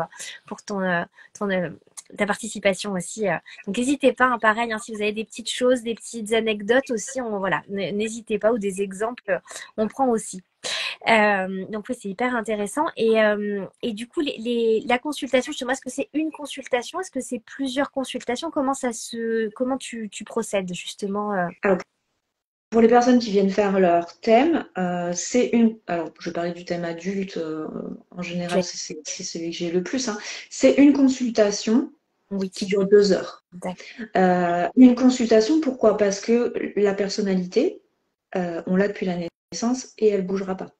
ton, ta participation aussi. Donc, n'hésitez pas, hein, pareil, hein, si vous avez des petites choses, des petites anecdotes aussi, voilà, n'hésitez pas ou des exemples, on prend aussi. Donc oui, c'est hyper intéressant. Et du coup, la consultation, justement, est-ce que c'est une consultation? Est-ce que c'est plusieurs consultations? Comment tu procèdes justement Alors, pour les personnes qui viennent faire leur thème, alors, je vais parler du thème adulte, en général, clair. c'est celui que j'ai le plus, hein. C'est une consultation Oui, qui dure 2 heures. d'accord. Une consultation, pourquoi? Parce que la personnalité, on l'a depuis la naissance et elle bougera pas.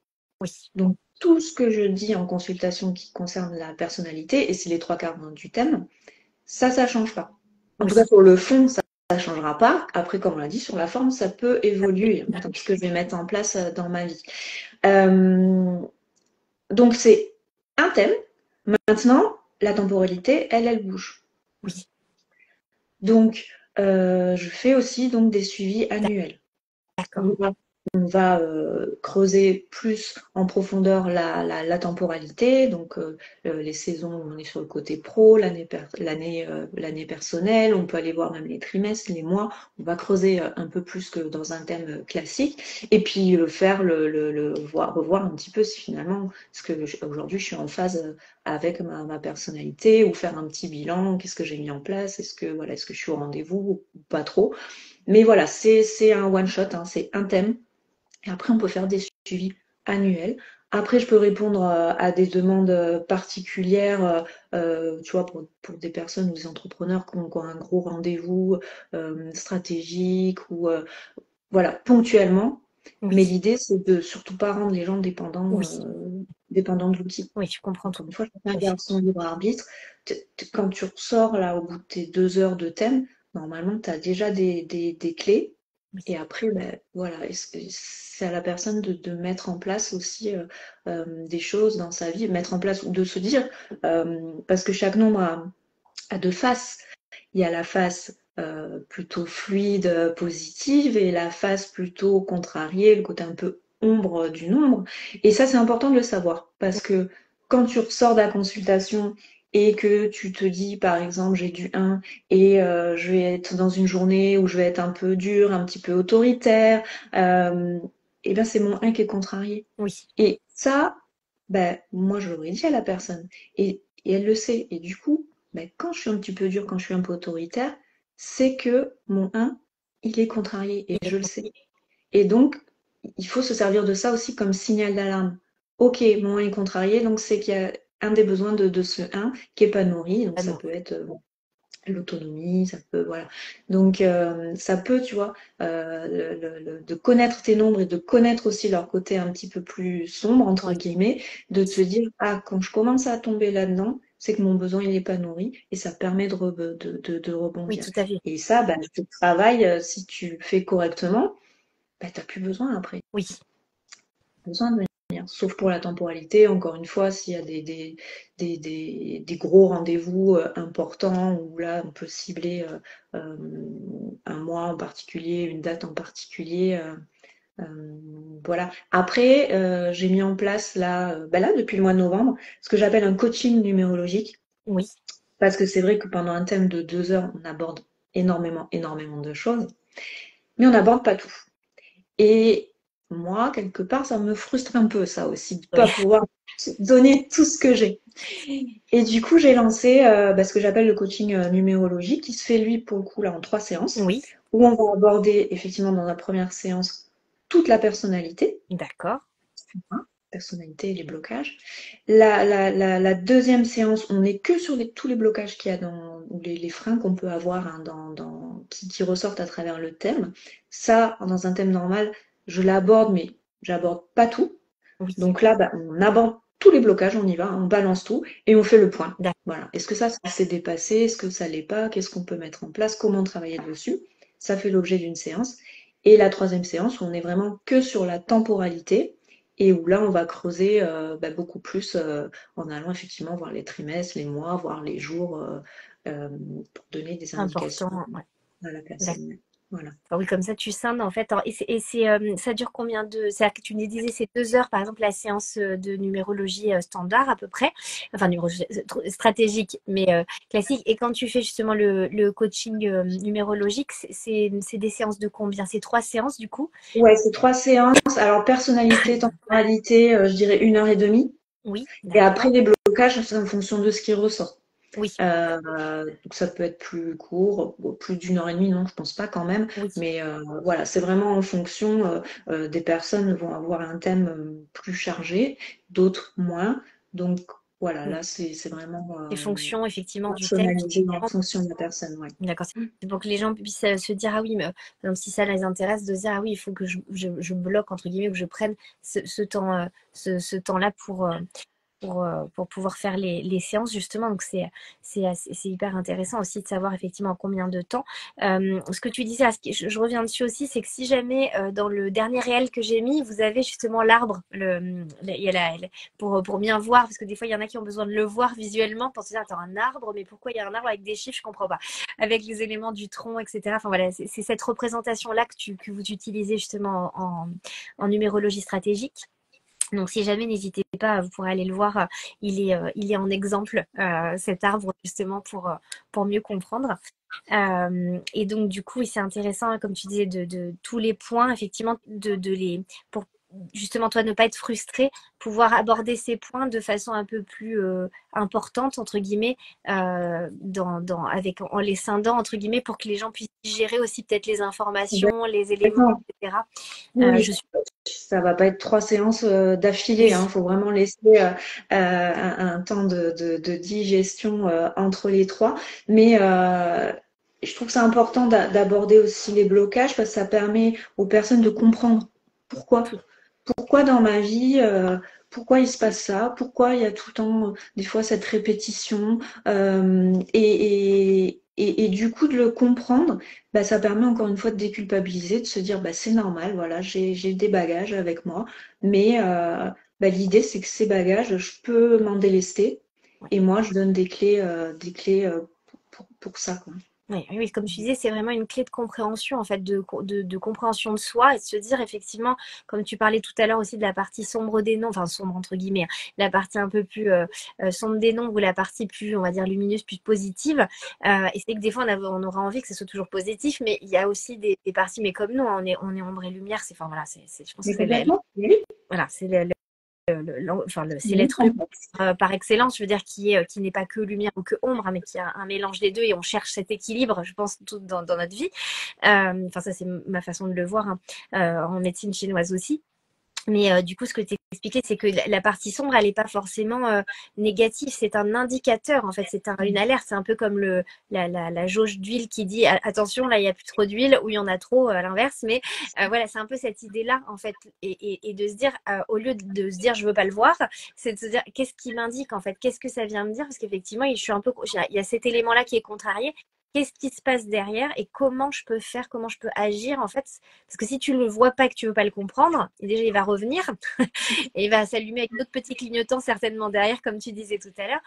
Oui, Donc, tout ce que je dis en consultation qui concerne la personnalité, et c'est les trois quarts du thème, ça change pas. En oui. tout cas, sur le fond, ça ne changera pas. Après, comme on l'a dit, sur la forme, ça peut évoluer dans ce que je vais mettre en place dans ma vie. Euh, donc, c'est un thème. Maintenant, la temporalité, elle bouge. Oui, Donc, je fais aussi donc des suivis annuels. d'accord. On va creuser plus en profondeur la temporalité, donc les saisons où on est sur le côté pro, l'année personnelle, on peut aller voir même les trimestres, les mois, on va creuser un peu plus que dans un thème classique, et puis faire revoir un petit peu si finalement, est-ce que aujourd'hui je suis en phase avec ma personnalité, ou faire un petit bilan, qu'est-ce que j'ai mis en place, est-ce que je suis au rendez-vous ou pas trop. Mais voilà, c'est un one shot, hein, c'est un thème. Et après, on peut faire des suivis annuels. Après, je peux répondre à des demandes particulières, tu vois, pour des personnes ou des entrepreneurs qui ont un gros rendez-vous stratégique ou voilà, ponctuellement. Oui, Mais l'idée, c'est de surtout pas rendre les gens oui, dépendants de l'outil. oui, je comprends tout. Encore une fois, chacun garde son libre arbitre. Quand tu ressors là au bout de tes 2 heures de thème, normalement, tu as déjà des clés. Oui, Et après, ben, voilà, c'est à la personne de mettre en place aussi des choses dans sa vie, mettre en place ou de se dire, parce que chaque nombre a deux faces. Il y a la face plutôt fluide, positive, et la face plutôt contrariée, le côté un peu ombre du nombre. Et ça, c'est important de le savoir, parce que quand tu ressors de la consultation et que tu te dis, par exemple, j'ai du 1 et je vais être dans une journée où je vais être un peu dure, un petit peu autoritaire, et bien c'est mon 1 qui est contrarié. oui, Et ça, ben, moi, je l'aurais dit à la personne. Et elle le sait. Et du coup, ben, quand je suis un petit peu dure, quand je suis un peu autoritaire, c'est que mon 1, il est contrarié. Et je le sais. Et donc, il faut se servir de ça aussi comme signal d'alarme. Ok, mon 1 est contrarié, donc c'est qu'il y a un des besoins de ce 1 qui n'est pas nourri. Donc, ah ça non, peut être l'autonomie, ça peut, voilà. Donc, ça peut, tu vois, de connaître tes nombres et de connaître aussi leur côté un petit peu plus sombre, entre oui, guillemets, de te dire, ah, quand je commence à tomber là-dedans, c'est que mon besoin, il n'est pas nourri, et ça permet de oui, rebondir. tout à fait. Et ça, bah, ce travail, si tu le fais correctement, bah, tu n'as plus besoin après. Oui. Besoin de venir. rien. Sauf pour la temporalité, encore une fois, s'il y a des gros rendez-vous importants où là, on peut cibler un mois en particulier, une date en particulier. Voilà. Après, j'ai mis en place là, depuis le mois de novembre, ce que j'appelle un coaching numérologique. Oui, Parce que c'est vrai que pendant un thème de 2 heures, on aborde énormément, énormément de choses, mais on n'aborde pas tout. Et moi, quelque part, ça me frustre un peu, ça aussi, de ne pas oui, pouvoir donner tout ce que j'ai. Et du coup, j'ai lancé ce que j'appelle le coaching numérologique, qui se fait, lui, pour le coup, là, en 3 séances, oui, où on va aborder, effectivement, dans la première séance, toute la personnalité, d'accord, hein, personnalité et les blocages. La deuxième séance, on n'est que sur tous les blocages qu'il y a ou les freins qu'on peut avoir hein, qui ressortent à travers le thème. Ça, dans un thème normal, je l'aborde, mais j'aborde pas tout. oui, Donc là, on aborde tous les blocages, on y va, on balance tout et on fait le point. d'accord, Voilà. Est-ce que ça s'est dépassé? Est-ce que ça l'est pas? Qu'est-ce qu'on peut mettre en place? Comment travailler dessus? Ça fait l'objet d'une séance. Et la troisième séance, où on est vraiment que sur la temporalité et où là, on va creuser beaucoup plus en allant effectivement voir les trimestres, les mois, voir les jours euh, pour donner des indications important, ouais, à la d'accord. personne. Voilà. Ah oui, comme ça, tu scindes en fait. Alors, ça dure combien de... Tu me disais, c'est 2 heures, par exemple, la séance de numérologie standard à peu près. Enfin, numérologie stratégique, mais classique. Et quand tu fais justement le coaching numérologique, c'est des séances de combien? C'est 3 séances du coup? Ouais, c'est 3 séances. Alors, personnalité, temporalité, je dirais 1 heure et demie. Oui, Et après, d'accord. les blocages, c'est en fonction de ce qui ressort. Oui, Donc ça peut être plus court, bon, plus d'1 heure et demie, non, je pense pas quand même. oui. Mais voilà, c'est vraiment en fonction des personnes vont avoir un thème plus chargé, d'autres moins. Donc voilà, Oui. là c'est vraiment Les fonctions, effectivement, du thème. personnalisé en fonction de la personne, ouais. D'accord. C'est pour que les gens puissent se dire, ah oui, mais par exemple, si ça les intéresse, de se dire, ah oui, il faut que je bloque, entre guillemets, que je prenne ce temps, ce temps-là pour pouvoir faire les séances justement. Donc c'est hyper intéressant aussi de savoir effectivement combien de temps. Ce que tu disais, je reviens dessus aussi, c'est que si jamais dans le dernier réel que j'ai mis, vous avez justement l'arbre, il y a pour bien voir, parce que des fois il y en a qui ont besoin de le voir visuellement pour se dire, attends, un arbre, mais pourquoi il y a un arbre avec des chiffres, je comprends pas, avec les éléments du tronc, etc. Enfin voilà, c'est cette représentation-là que vous utilisez justement en numérologie stratégique. Donc, si jamais, n'hésitez pas, vous pourrez aller le voir. Il est en exemple, cet arbre, justement, pour mieux comprendre. Et donc, du coup, c'est intéressant, hein, comme tu disais, de tous les points, effectivement, pour justement, toi, ne pas être frustré, pouvoir aborder ces points de façon un peu plus importante, entre guillemets, en les scindant, entre guillemets, pour que les gens puissent gérer aussi peut-être les informations, les éléments, Exactement. etc. Oui, Je suis... ça va pas être 3 séances Oui, d'affilée, hein. Faut vraiment laisser un temps de digestion entre les trois. Mais je trouve ça important d'aborder aussi les blocages parce que ça permet aux personnes de comprendre pourquoi. tout. Pourquoi dans ma vie, pourquoi il se passe ça? Pourquoi il y a tout le temps, des fois, cette répétition? Et du coup, de le comprendre, ça permet encore une fois de déculpabiliser, de se dire, c'est normal, voilà, j'ai des bagages avec moi, mais l'idée, c'est que ces bagages, je peux m'en délester. Et moi, je donne des clés pour ça, quoi. Oui, oui, comme tu disais, c'est vraiment une clé de compréhension, en fait, de compréhension de soi et de se dire, effectivement, comme tu parlais tout à l'heure aussi de la partie sombre des noms, enfin sombre entre guillemets, hein, la partie un peu plus sombre des noms ou la partie plus, on va dire, lumineuse, plus positive. Et c'est que des fois, on aura envie que ce soit toujours positif, mais il y a aussi des parties, mais comme nous, hein, on est ombre et lumière, enfin voilà, je pense que Mais complètement, voilà, c'est oui, l'être humain par excellence, je veux dire, qui n'est pas que lumière ou que ombre, hein, mais qui a un mélange des deux et on cherche cet équilibre, je pense, tout dans notre vie. Enfin, ça, c'est ma façon de le voir, hein, en médecine chinoise aussi. Mais du coup, ce que tu expliqué, c'est que la partie sombre, elle n'est pas forcément négative. C'est un indicateur, en fait. C'est une alerte. C'est un peu comme la jauge d'huile qui dit attention, là, il n'y a plus trop d'huile ou il y en a trop, à l'inverse. Mais voilà, c'est un peu cette idée-là, en fait. Et de se dire, au lieu de se dire je veux pas le voir, c'est de se dire qu'est-ce qui m'indique, en fait. Qu'est-ce que ça vient me dire? Parce qu'effectivement, je suis un peu, il y a cet élément-là qui est contrarié. qu'est-ce qui se passe derrière et comment je peux faire, comment je peux agir en fait. Parce que si tu ne le vois pas, que tu ne veux pas le comprendre, et déjà il va revenir et il va s'allumer avec d'autres petits clignotants certainement derrière, comme tu disais tout à l'heure.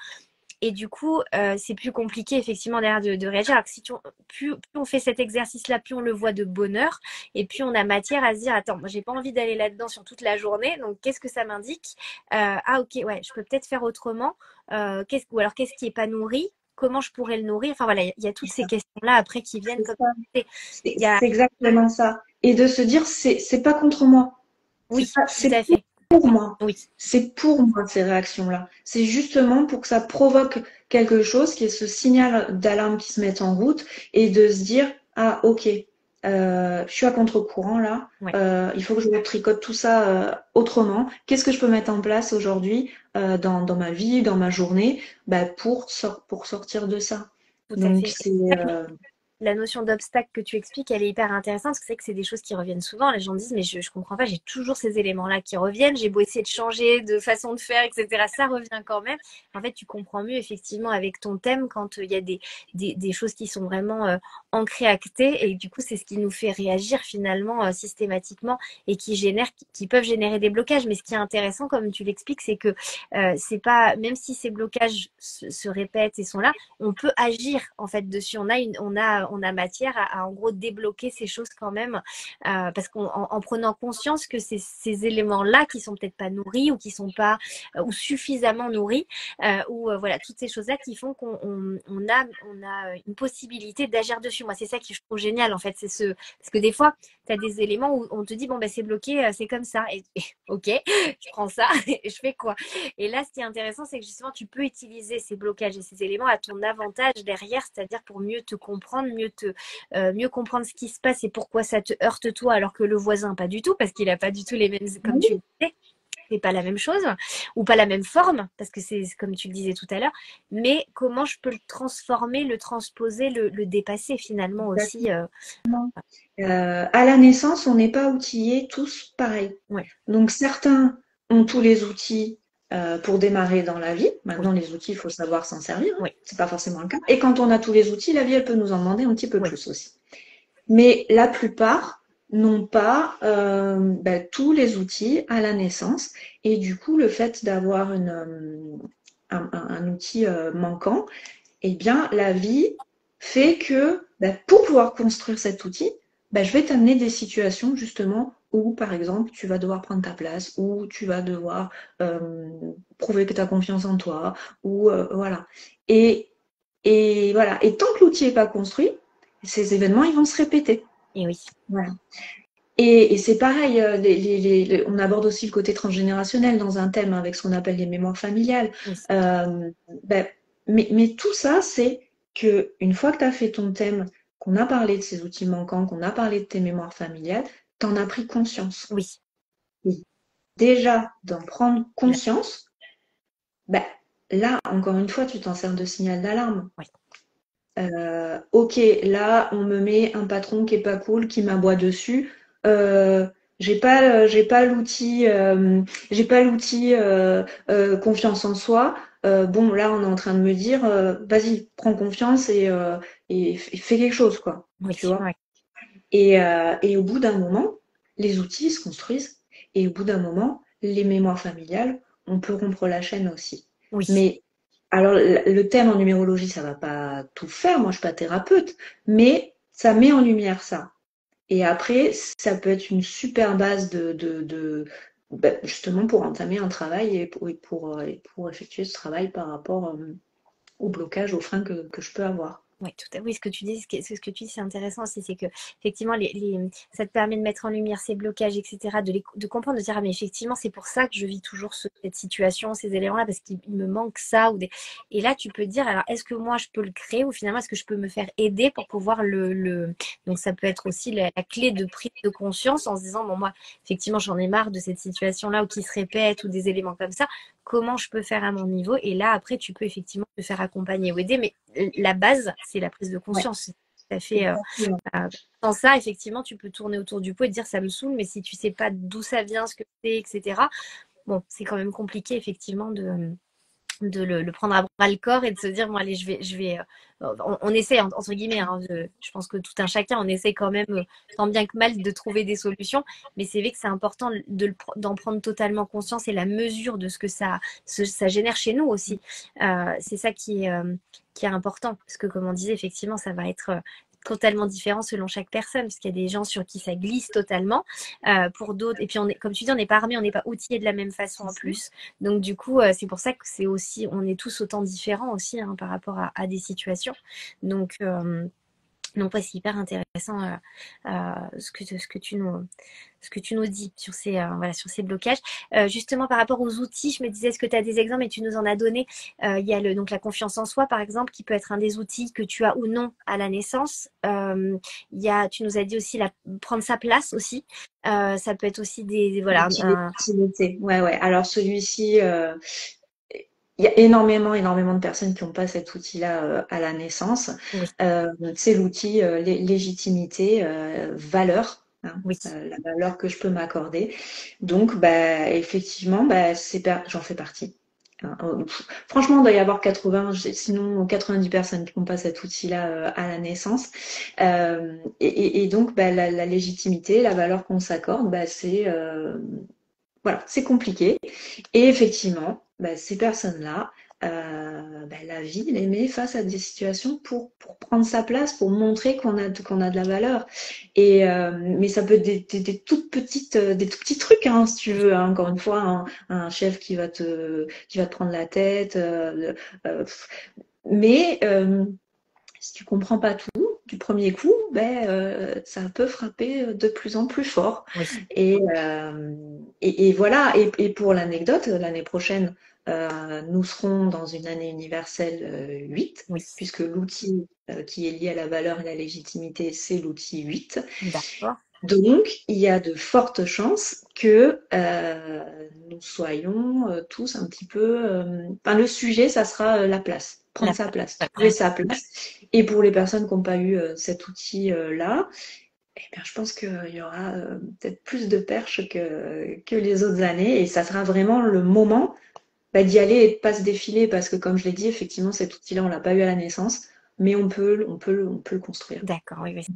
Et du coup, c'est plus compliqué effectivement derrière de réagir. Alors que si plus on fait cet exercice-là, plus on le voit de bonheur, et puis on a matière à se dire, attends, moi j'ai pas envie d'aller là-dedans sur toute la journée, donc qu'est-ce que ça m'indique? Ah ok, ouais, je peux peut-être faire autrement. Ou alors qu'est-ce qui est pas nourri? Comment je pourrais le nourrir? Enfin voilà, il y a toutes ces questions-là après qui viennent C'est comme ça. il C'est y a... exactement ça. Et de se dire, c'est pas contre moi. Oui, tout C'est à fait. pour moi. Oui, C'est pour moi ces réactions-là. C'est justement pour que ça provoque quelque chose, qui est ce signal d'alarme qui se met en route et de se dire, ah ok, je suis à contre-courant là, ouais. il faut que je tricote tout ça autrement. Qu'est-ce que je peux mettre en place aujourd'hui dans ma vie, dans ma journée, bah, pour sortir de ça. Tout à Donc fait. c'est La notion d'obstacle que tu expliques, elle est hyper intéressante parce que c'est des choses qui reviennent souvent. Les gens disent, mais je comprends pas, j'ai toujours ces éléments-là qui reviennent. J'ai beau essayer de changer de façon de faire, etc. Ça revient quand même. En fait, tu comprends mieux effectivement avec ton thème quand il y a des choses qui sont vraiment ancrées, actées. Et du coup, c'est ce qui nous fait réagir finalement systématiquement et qui peuvent générer des blocages. Mais ce qui est intéressant, comme tu l'expliques, c'est que c'est pas, même si ces blocages se répètent et sont là, on peut agir en fait dessus. On a matière en gros débloquer ces choses quand même, parce qu'en prenant conscience que ces éléments-là qui sont peut-être pas nourris ou qui sont pas ou suffisamment nourris, ou voilà toutes ces choses-là qui font on a une possibilité d'agir dessus. Moi, c'est ça qui je trouve génial en fait, parce que des fois, tu as des éléments où on te dit bon ben c'est bloqué, c'est comme ça et ok, je prends ça et je fais quoi? Et là, ce qui est intéressant, c'est que justement, tu peux utiliser ces blocages et ces éléments à ton avantage derrière, c'est-à-dire pour mieux te comprendre, mieux comprendre ce qui se passe et pourquoi ça te heurte toi, alors que le voisin, pas du tout, parce qu'il n'a pas du tout les mêmes, comme tu le disais, c'est pas la même chose, ou pas la même forme, parce que c'est comme tu le disais tout à l'heure, mais comment je peux le transformer, le transposer, le dépasser finalement aussi. À la naissance, on n'est pas outillés tous pareil. Ouais, Donc certains ont tous les outils pour démarrer dans la vie. oui, Maintenant, les outils, il faut savoir s'en servir, hein. oui, C'est pas forcément le cas. Et quand on a tous les outils, la vie, elle peut nous en demander un petit peu oui, plus aussi. Mais la plupart n'ont pas tous les outils à la naissance. Et du coup, le fait d'avoir un outil manquant, eh bien, la vie fait que pour pouvoir construire cet outil, je vais t'amener des situations justement où, par exemple, tu vas devoir prendre ta place, où tu vas devoir euh, prouver que tu as confiance en toi, ou voilà. Et, et voilà. Et tant que l'outil n'est pas construit, ces événements, ils vont se répéter. et oui, Voilà. Et c'est pareil, on aborde aussi le côté transgénérationnel dans un thème avec ce qu'on appelle les mémoires familiales. oui, Euh, ben, mais tout ça, c'est que une fois que tu as fait ton thème, qu'on a parlé de ces outils manquants, qu'on a parlé de tes mémoires familiales, tu en as pris conscience. oui, Et déjà, d'en prendre là, conscience, ben, là, encore une fois, tu t'en sers de signal d'alarme. oui, Ok, là, on me met un patron qui est pas cool, qui m'aboie dessus. Euh, j'ai pas l'outil, confiance en soi. Bon, là, on est en train de me dire, vas-y, prends confiance et fais quelque chose, quoi. oui, Tu vois. oui, Et au bout d'un moment, les outils se construisent. Et au bout d'un moment, les mémoires familiales, on peut rompre la chaîne aussi. oui. Mais alors, le thème en numérologie, ça va pas tout faire. Moi, je suis pas thérapeute, mais ça met en lumière ça. Et après, ça peut être une super base justement pour entamer un travail et pour effectuer ce travail par rapport au blocage, aux freins que je peux avoir. Oui, oui, ce que tu dis, ce que tu dis, c'est intéressant aussi, c'est que effectivement, ça te permet de mettre en lumière ces blocages, etc., de comprendre, de dire, ah, mais effectivement, c'est pour ça que je vis toujours cette situation, ces éléments-là, parce qu'il me manque ça. Et là, tu peux te dire, alors, est-ce que moi, je peux le créer ou finalement, est-ce que je peux me faire aider pour pouvoir Donc, ça peut être aussi la clé de prise de conscience en se disant, bon, moi, effectivement, j'en ai marre de cette situation-là ou qui se répète ou des éléments comme ça. Comment je peux faire à mon niveau? Et là, après, tu peux effectivement te faire accompagner ou aider, mais la base, c'est la prise de Ouais, conscience. Ça fait, exactement. euh, sans ça, effectivement, tu peux tourner autour du pot et te dire ça me saoule, mais si tu sais pas d'où ça vient, ce que c'est, etc., bon, c'est quand même compliqué, effectivement, le prendre à bras le corps et de se dire bon allez on essaie entre guillemets hein, je pense que tout un chacun on essaie quand même tant bien que mal de trouver des solutions, mais c'est vrai que c'est important d'en prendre totalement conscience et la mesure de ce que ça génère chez nous aussi. C'est ça qui est important, parce que comme on disait effectivement ça va être totalement différent selon chaque personne, parce qu'il y a des gens sur qui ça glisse totalement, pour d'autres, et puis comme tu dis, on n'est pas armé, on n'est pas outillé de la même façon en plus. Donc du coup, c'est pour ça que c'est aussi, on est tous autant différents aussi hein, par rapport à des situations. Donc, donc ouais, c'est hyper intéressant ce que tu nous dis sur voilà, sur ces blocages. Justement, par rapport aux outils, je me disais, est-ce que tu as des exemples et tu nous en as donné. Il y a donc la confiance en soi, par exemple, qui peut être un des outils que tu as ou non à la naissance. Tu nous as dit aussi prendre sa place aussi. Ça peut être aussi voilà. L'utilité. Ouais, ouais. Alors celui-ci, il y a énormément de personnes qui n'ont pas cet outil-là à la naissance. Oui. C'est l'outil légitimité, valeur, hein, Oui. la valeur que je peux m'accorder. Donc, bah, effectivement, bah, j'en fais partie. Hein. Franchement, il doit y avoir 80, sinon 90 personnes qui n'ont pas cet outil-là à la naissance. Et donc, bah, la légitimité, la valeur qu'on s'accorde, bah, voilà, c'est compliqué. Et effectivement, bah, ces personnes-là, bah, la vie les met face à des situations pour prendre sa place, pour montrer qu'on a de la valeur. Mais ça peut être des toutes petites, des tout petits trucs, hein, si tu veux. Hein. Encore une fois, un chef qui va te prendre la tête. Mais si tu comprends pas tout du premier coup, ben, ça peut frapper de plus en plus fort. Oui. Et voilà. Et pour l'anecdote, l'année prochaine, nous serons dans une année universelle 8, Oui. puisque l'outil qui est lié à la valeur et la légitimité, c'est l'outil 8. D'accord. Donc, il y a de fortes chances que nous soyons tous un petit peu... Enfin, le sujet, ça sera la place, prendre sa place, trouver sa place. Et pour les personnes qui n'ont pas eu cet outil-là, eh bien, je pense qu'il y aura peut-être plus de perches que les autres années. Et ça sera vraiment le moment d'y aller et de pas se défiler. Parce que, comme je l'ai dit, effectivement, cet outil-là, on l'a pas eu à la naissance. Mais on peut le construire. D'accord, oui, oui.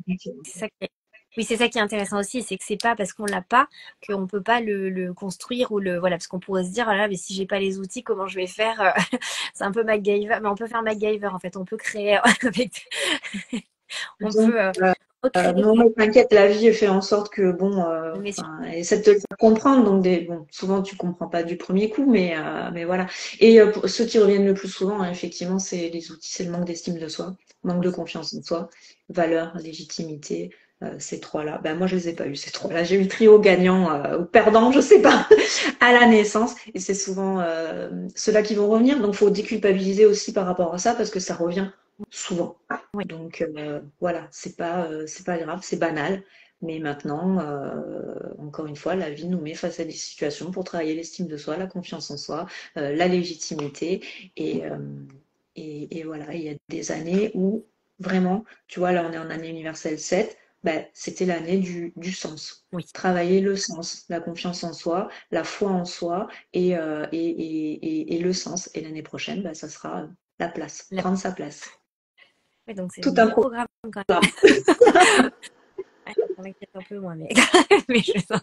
C'est ça Oui, c'est ça qui est intéressant aussi, c'est que c'est pas parce qu'on l'a pas qu'on peut pas le construire ou voilà, parce qu'on pourrait se dire, ah là, mais si j'ai pas les outils, comment je vais faire? C'est un peu MacGyver, mais on peut faire MacGyver en fait, on peut créer avec, on Donc, peut recréer. non, mais t'inquiète, la vie fait en sorte que, bon, Mais essaie de te le faire comprendre. Donc, bon, souvent, tu comprends pas du premier coup, mais voilà. Et pour ceux qui reviennent le plus souvent, hein, effectivement, c'est les outils, c'est le manque d'estime de soi, manque de confiance en soi, valeur, légitimité, ces trois-là. Ben, moi, je les ai pas eu, ces trois-là. J'ai eu le trio gagnant ou perdant, je sais pas, à la naissance. Et c'est souvent ceux-là qui vont revenir. Donc, faut déculpabiliser aussi par rapport à ça parce que ça revient souvent. oui, Donc voilà, c'est pas grave, c'est banal. Mais maintenant, encore une fois, la vie nous met face à des situations pour travailler l'estime de soi, la confiance en soi, la légitimité. Et, euh, et voilà, il y a des années où vraiment, tu vois, là on est en année universelle 7, ben, c'était l'année du sens. oui. Travailler le sens, la confiance en soi, la foi en soi et le sens. Et l'année prochaine, ben, ça sera la place, prendre sa place. Oui, donc c'est un Tout un beau programme quand même. programme. Ouais, ça m'inquiète un peu moins, mais, mais je sens.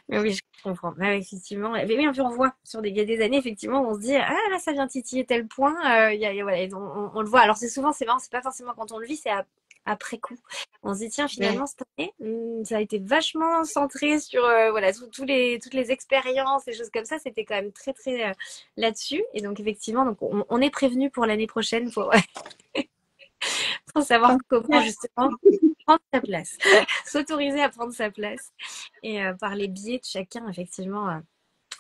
Mais oui, je comprends. Ouais, effectivement. Mais oui, on voit il y a des années, effectivement, on se dit, ah là, ça vient titiller tel point. Voilà, on le voit. Alors, c'est marrant, c'est pas forcément quand on le vit, c'est après coup. On se dit, tiens, finalement, cette année, ça a été vachement centré sur voilà, toutes les expériences et choses comme ça. C'était quand même très, très là-dessus. Et donc, effectivement, donc, on est prévenu pour l'année prochaine pour savoir comment, justement, prendre sa place, s'autoriser à prendre sa place et par les biais de chacun, effectivement.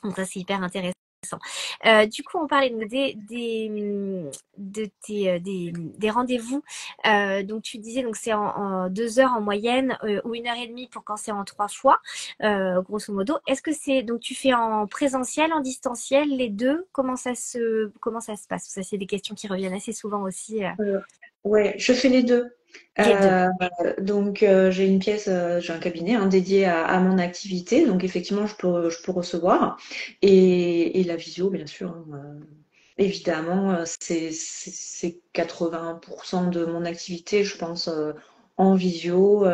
Donc ça, c'est hyper intéressant. Du coup, on parlait donc des rendez-vous. Donc tu disais donc c'est en 2 heures en moyenne ou 1 heure et demie pour quand c'est en 3 fois, grosso modo. Est-ce que c'est donc tu fais en présentiel, en distanciel, les deux? Comment ça se passe? Ça, c'est des questions qui reviennent assez souvent aussi. Ouais, je fais les deux. Les deux. Euh, donc j'ai une pièce, j'ai un cabinet dédié à mon activité, donc effectivement je peux recevoir et la visio bien sûr, évidemment c'est 80% de mon activité je pense en visio.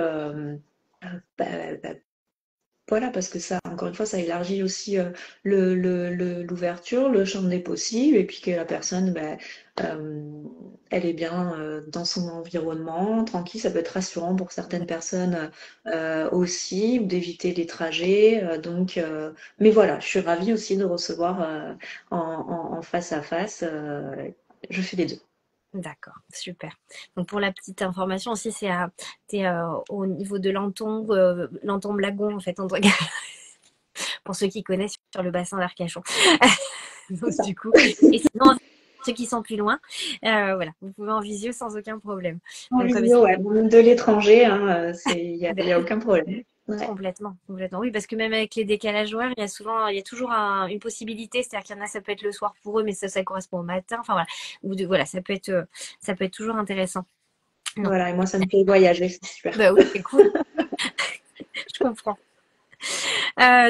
Bah, bah, voilà, parce que ça, encore une fois, ça élargit aussi l'ouverture, le champ des possibles, et puis que la personne, ben, elle est bien dans son environnement, tranquille. Ça peut être rassurant pour certaines personnes aussi, ou d'éviter les trajets. Mais voilà, je suis ravie aussi de recevoir en face à face. Je fais les deux. D'accord, super. Donc pour la petite information aussi, t'es au niveau de Lenton-Blagon en fait, pour ceux qui connaissent sur le bassin d'Arcachon. C'est Donc ça. du coup, et sinon ceux qui sont plus loin, voilà, vous pouvez en visio sans aucun problème. En Donc visio, ouais, même de l'étranger, y a aucun problème. Ouais. complètement, complètement. Oui, parce que même avec les décalages horaires, il y a toujours une possibilité. C'est-à-dire qu'il y en a, ça peut être le soir pour eux, mais ça correspond au matin. Enfin voilà, voilà, ça peut être toujours intéressant. Non, Voilà, et moi, ça me fait voyager, c'est super. bah oui, c'est cool. Je comprends.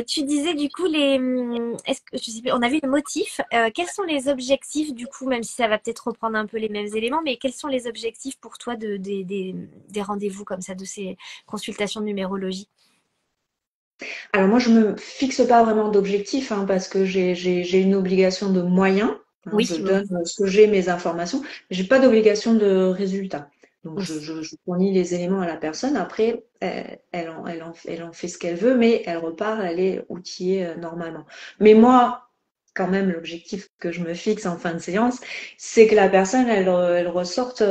Tu disais du coup est-ce que je sais plus, on a vu les motifs. Quels sont les objectifs du coup, même si ça va peut-être reprendre un peu les mêmes éléments, mais quels sont les objectifs pour toi des rendez-vous comme ça, de ces consultations de numérologie? Alors moi, je me fixe pas vraiment d'objectif, parce que j'ai une obligation de moyens. Oui, Je oui, donne ce que j'ai, mes informations. J'ai pas d'obligation de résultat. Donc oui, je fournis les éléments à la personne. Après, elle en fait ce qu'elle veut, mais elle repart, elle est outillée normalement. Mais moi, quand même, l'objectif que je me fixe en fin de séance, c'est que la personne, elle ressorte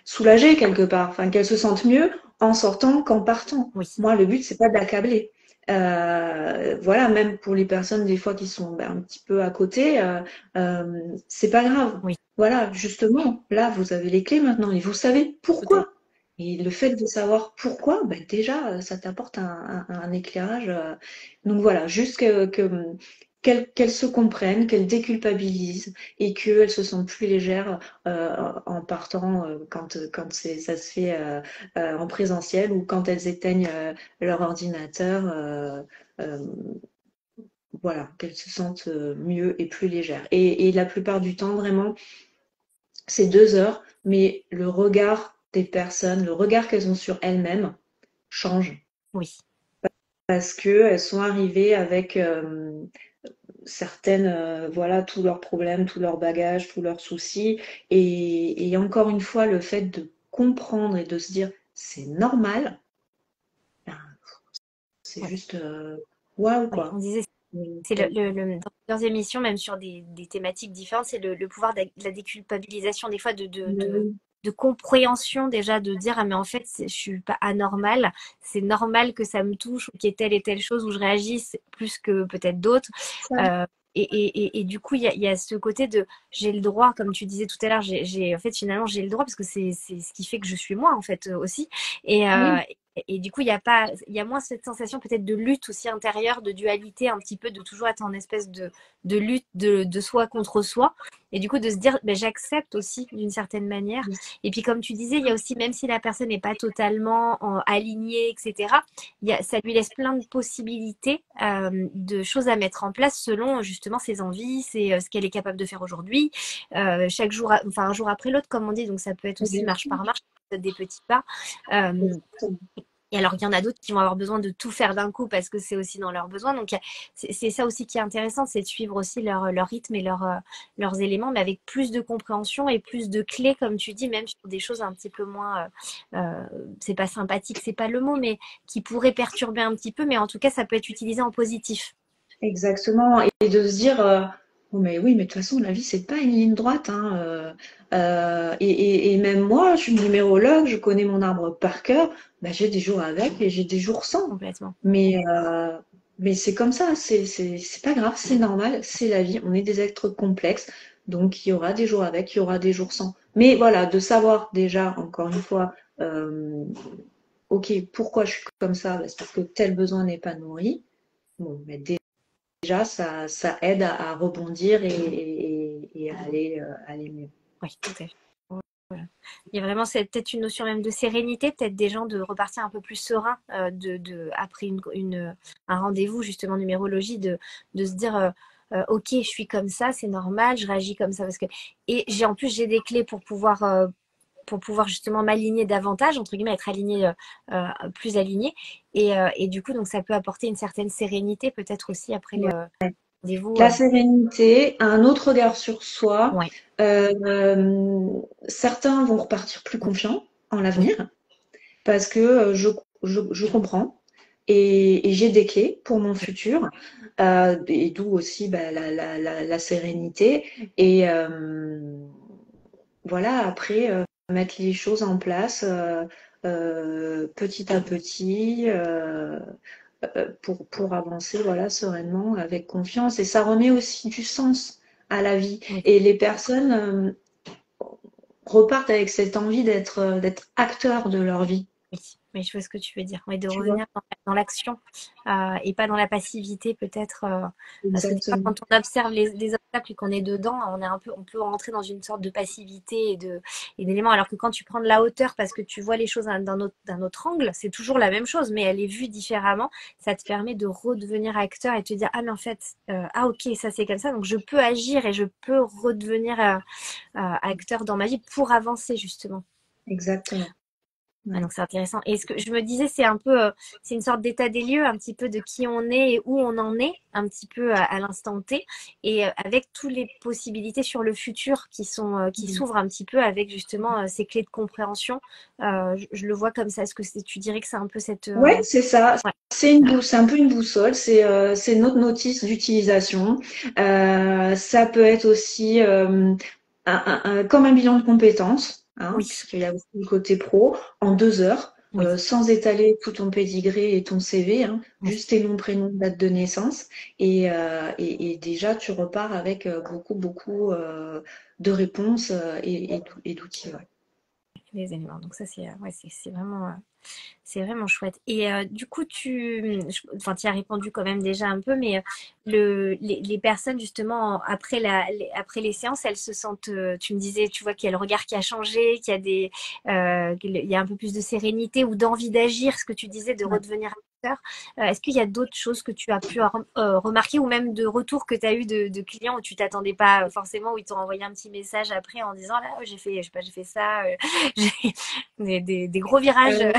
soulagée quelque part, enfin qu'elle se sente mieux en sortant qu'en partant. oui, Moi, le but, c'est pas d'accabler. Voilà, même pour les personnes des fois qui sont un petit peu à côté, c'est pas grave. oui, Voilà, justement, là, vous avez les clés maintenant et vous savez tout à fait. pourquoi. Et le fait de savoir pourquoi, ben déjà, ça t'apporte un éclairage. Donc voilà, juste qu'elles se comprennent, qu'elles déculpabilisent et qu'elles se sentent plus légères en partant quand ça se fait en présentiel ou quand elles éteignent leur ordinateur. Euh, voilà, qu'elles se sentent mieux et plus légères. Et la plupart du temps, vraiment, c'est 2 heures, mais le regard des personnes, le regard qu'elles ont sur elles-mêmes change Oui, parce qu'elles sont arrivées avec certaines, voilà, tous leurs problèmes, tous leurs bagages, tous leurs soucis. Et encore une fois, le fait de comprendre et de se dire c'est normal, ben, c'est ouais, juste waouh, ouais. On quoi. disait, Donc, c'est dans plusieurs émissions, même sur des thématiques différentes, c'est le pouvoir de la déculpabilisation, des fois oui, de compréhension déjà, de dire, ah mais en fait, je suis pas anormale, c'est normal que ça me touche, ou qu'il y ait telle et telle chose où je réagisse plus que peut-être d'autres. ça, Euh, et du coup, il y a ce côté de j'ai le droit, comme tu disais tout à l'heure, en fait, finalement, j'ai le droit parce que c'est ce qui fait que je suis moi, en fait, aussi. Et, oui, et du coup, il y a moins cette sensation peut-être de lutte aussi intérieure, de dualité, un petit peu, de toujours être en espèce de lutte de soi contre soi. Et du coup, de se dire, ben, j'accepte aussi d'une certaine manière. Et puis, comme tu disais, il y a aussi, même si la personne n'est pas totalement alignée, etc., ça lui laisse plein de possibilités, de choses à mettre en place selon justement ses envies, ce qu'elle est capable de faire aujourd'hui, chaque jour, enfin un jour après l'autre, comme on dit. Donc, ça peut être aussi bien marche sûr. par marche, des petits pas. Euh, et alors, il y en a d'autres qui vont avoir besoin de tout faire d'un coup parce que c'est aussi dans leurs besoins. Donc, c'est ça aussi qui est intéressant, c'est de suivre aussi leur rythme et leurs éléments, mais avec plus de compréhension et plus de clés, comme tu dis, même sur des choses un petit peu moins, c'est pas sympathique, c'est pas le mot, mais qui pourraient perturber un petit peu, mais en tout cas, ça peut être utilisé en positif. Exactement. Et de se dire, oh, mais oui, mais de toute façon, la vie, c'est pas une ligne droite. Et même moi, je suis numérologue, je connais mon arbre par cœur. Bah, j'ai des jours avec et j'ai des jours sans. Complètement. Mais, euh, mais c'est comme ça, c'est pas grave, c'est normal, c'est la vie. On est des êtres complexes. Donc, il y aura des jours avec, il y aura des jours sans. Mais voilà, de savoir déjà, encore une fois, ok, pourquoi je suis comme ça? Bah, c'est parce que tel besoin n'est pas nourri. Bon, mais déjà, ça aide à rebondir et à aller mieux. Oui, tout à fait. Il y a vraiment peut-être une notion même de sérénité, peut-être des gens de repartir un peu plus serein après un rendez-vous justement numérologie, de se dire ok, je suis comme ça, c'est normal, je réagis comme ça parce que et en plus j'ai des clés pour pouvoir justement m'aligner davantage, entre guillemets, être aligné, plus aligné. Et du coup, donc ça peut apporter une certaine sérénité peut-être aussi après Ouais. le rendez-vous. La sérénité, un autre regard sur soi. Ouais, Euh, Certains vont repartir plus confiants en oui, l'avenir parce que je comprends et j'ai des clés pour mon futur. Et d'où aussi bah, la sérénité. Et voilà, après, mettre les choses en place petit à petit. Pour avancer voilà, sereinement, avec confiance. Et ça remet aussi du sens à la vie. oui. Et les personnes repartent avec cette envie d'être acteurs de leur vie. Oui, mais je vois ce que tu veux dire. Oui, de Tu vois? revenir dans l'action et pas dans la passivité peut-être. Parce que des fois, Exactement. quand on observe les obstacles et qu'on est dedans, on peut rentrer dans une sorte de passivité et d'éléments. Alors que quand tu prends de la hauteur parce que tu vois les choses d'un autre angle, c'est toujours la même chose, mais elle est vue différemment. Ça te permet de redevenir acteur et te dire, ah mais en fait, ah ok, ça c'est comme ça, donc je peux agir et je peux redevenir acteur dans ma vie pour avancer justement. Exactement. Ah, Ouais. donc c'est intéressant. Et ce que je me disais, c'est un peu, c'est une sorte d'état des lieux, un petit peu de qui on est et où on en est, un petit peu à l'instant T, et avec toutes les possibilités sur le futur qui Mhm. s'ouvrent un petit peu avec justement ces clés de compréhension. Je le vois comme ça. Est-ce que tu dirais que c'est un peu cette, Ouais, c'est ça. ouais, C'est un peu une boussole. C'est notre notice d'utilisation. Ça peut être aussi comme un bilan de compétences, hein, oui, puisqu'il y a aussi le côté pro, en 2 heures, oui, sans étaler tout ton pédigré et ton CV, hein, oui. juste tes noms, prénoms, date de naissance. Et déjà, tu repars avec beaucoup de réponses et d'outils. Ouais. Les éléments. Donc ça, ouais, c'est vraiment chouette. Et du coup, enfin, tu y as répondu quand même déjà un peu, mais les personnes, justement, après les séances, elles se sentent, tu me disais, tu vois qu'il y a le regard qui a changé, qu'il y a un peu plus de sérénité ou d'envie d'agir, ce que tu disais, de Ouais. redevenir acteur. Est-ce qu'il y a d'autres choses que tu as pu remarquer ou même de retours que tu as eu de clients où tu t'attendais pas forcément, où ils t'ont envoyé un petit message après en disant, là, j'ai fait, je sais pas, j'ai fait ça, j'ai des gros virages. Euh,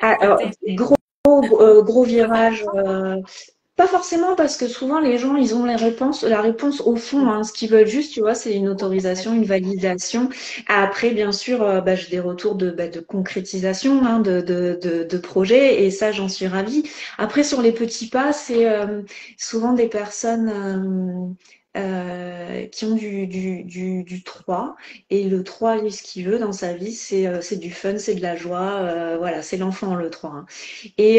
alors, Intéressant. gros virage. Pas forcément parce que souvent les gens ils ont la réponse au fond, Oui, hein. Ce qu'ils veulent juste, tu vois, c'est une bon, autorisation, une validation. Après, bien sûr, bah, j'ai des retours de concrétisation, hein, de projets et ça, j'en suis ravie. Après, sur les petits pas, c'est souvent des personnes qui ont du 3 et le 3 lui, ce qu'il veut dans sa vie, c'est du fun, c'est de la joie. Voilà, c'est l'enfant le 3, hein. Et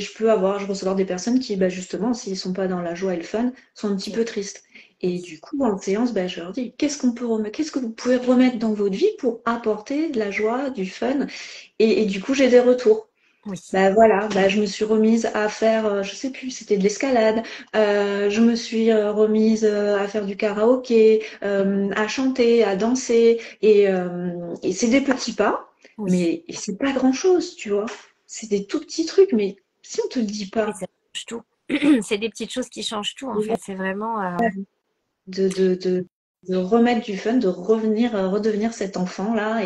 je recevoir des personnes qui, bah, justement, s'ils sont pas dans la joie et le fun, sont un petit oui, peu tristes. Et oui, du coup, en séance, bah, je leur dis, qu'est-ce que vous pouvez remettre dans votre vie pour apporter de la joie, du fun? Et du coup, j'ai des retours. oui, Bah voilà, bah, je me suis remise à faire, je sais plus, c'était de l'escalade. Je me suis remise à faire du karaoké, à chanter, à danser. Et c'est des petits pas, oui. mais c'est pas grand-chose, tu vois. C'est des tout petits trucs, mais si on te le dit Mais pas, ça change tout. C'est des petites choses qui changent tout, en fait. C'est vraiment. de, de, de, de remettre du fun, de revenir, redevenir cet enfant-là.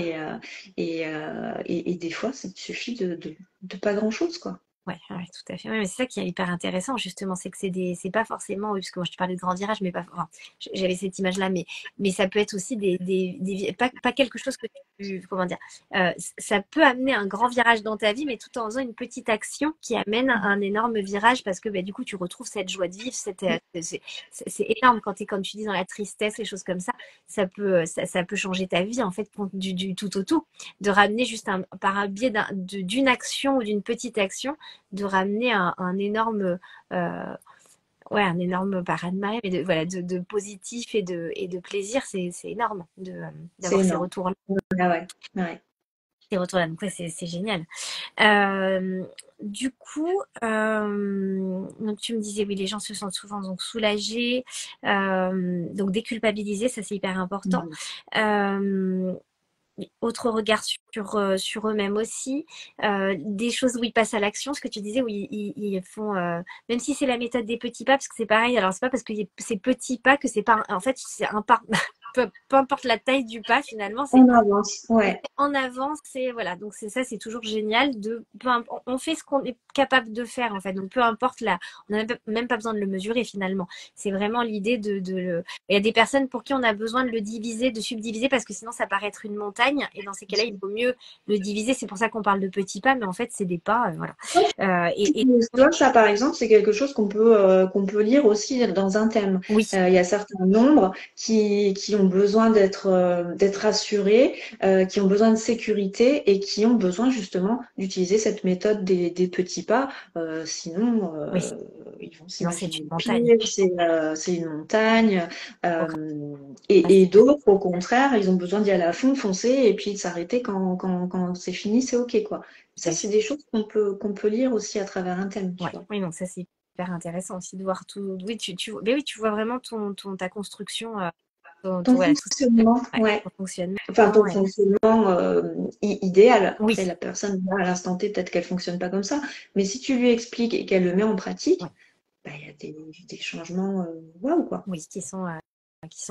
Et des fois, il suffit de pas grand-chose, quoi. Ouais, ouais, tout à fait. Ouais, mais c'est ça qui est hyper intéressant, justement, c'est que c'est pas forcément, oui, parce que moi je te parlais de grand virage, mais pas, enfin, j'avais cette image-là, mais ça peut être aussi pas quelque chose que comment dire, ça peut amener un grand virage dans ta vie, mais tout en faisant une petite action qui amène un énorme virage parce que, bah, du coup, tu retrouves cette joie de vivre, c'est énorme quand tu es, comme tu dis, dans la tristesse, les choses comme ça, ça peut changer ta vie, en fait, du tout au tout, de ramener juste par un biais d'une action ou d'une petite action de ramener un énorme, euh, ouais, un énorme paradis, mais voilà, de positif et de plaisir, c'est énorme C'est d'avoir ces énorme. retours-là. Ah ouais, ouais. Ces retours-là, donc ouais, c'est génial. Euh, du coup, donc tu me disais, oui, les gens se sentent souvent donc soulagés, donc déculpabilisés, ça c'est hyper important. Mhm. Euh, autre regard sur eux-mêmes aussi, des choses où ils passent à l'action, ce que tu disais, où ils font, même si c'est la méthode des petits pas, parce que c'est pareil, alors c'est pas parce que c'est petits pas que c'est pas, en fait, c'est un pas, peu importe la taille du pas, finalement, c'est On avance, ouais. en avance, c'est voilà, donc c'est ça, c'est toujours génial de on fait ce qu'on est capable de faire en fait, donc peu importe là, on n'a même pas besoin de le mesurer finalement. C'est vraiment l'idée il y a des personnes pour qui on a besoin de le diviser, de subdiviser parce que sinon ça paraît être une montagne et dans ces cas-là, il vaut mieux le diviser. C'est pour ça qu'on parle de petits pas, mais en fait c'est des pas, voilà. Et Tu vois, ça, par exemple, c'est quelque chose qu'on peut lire aussi dans un thème. oui, Il y a certains nombres qui ont besoin d'être assurés, qui ont besoin de sécurité et qui ont besoin justement d'utiliser cette méthode des petits pas. Sinon, oui, ils vont sinon c'est s'imaginer une le montagne. pire, c'est une montagne. Donc, Et d'autres, au contraire, ils ont besoin d'y aller à fond, de foncer et puis de s'arrêter quand c'est fini, c'est OK, quoi. Ça, c'est des choses qu'on peut lire aussi à travers un thème, tu ouais, vois. oui, donc ça c'est hyper intéressant aussi de voir tout. Oui, mais oui, tu vois vraiment ta construction, Ton voilà, tout fonctionnement, ouais, ouais. ton Enfin, ton fonctionnement. fonctionnement idéal. Oui, Après, la personne, là, à l'instant T, peut-être qu'elle fonctionne pas comme ça. Mais si tu lui expliques et qu'elle le met en ouais, pratique, bah, il y a des changements, waouh, quoi. oui, qui sont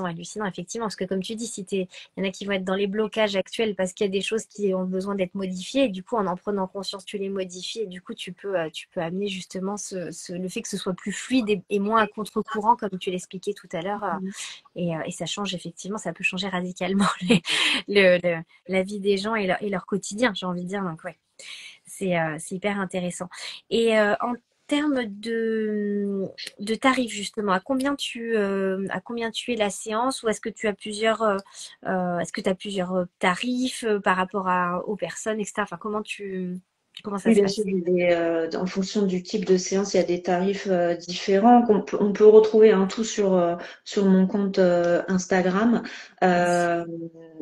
hallucinants, effectivement. Parce que comme tu dis, il y en a qui vont être dans les blocages actuels parce qu'il y a des choses qui ont besoin d'être modifiées. Et du coup, en prenant conscience, tu les modifies. Et du coup, tu peux amener justement le fait que ce soit plus fluide et moins à contre-courant, comme tu l'expliquais tout à l'heure. Et ça change, effectivement, ça peut changer radicalement la vie des gens et leur quotidien, j'ai envie de dire. Donc, ouais. C'est hyper intéressant. Et en termes de tarifs, justement, à combien tu es la séance ou est-ce que tu as est-ce que tu as plusieurs tarifs par rapport aux personnes, etc. Enfin, comment ça Oui, se bien passe? sûr, en fonction du type de séance, il y a des tarifs différents on peut retrouver un tout sur mon compte Instagram. Oui, Euh,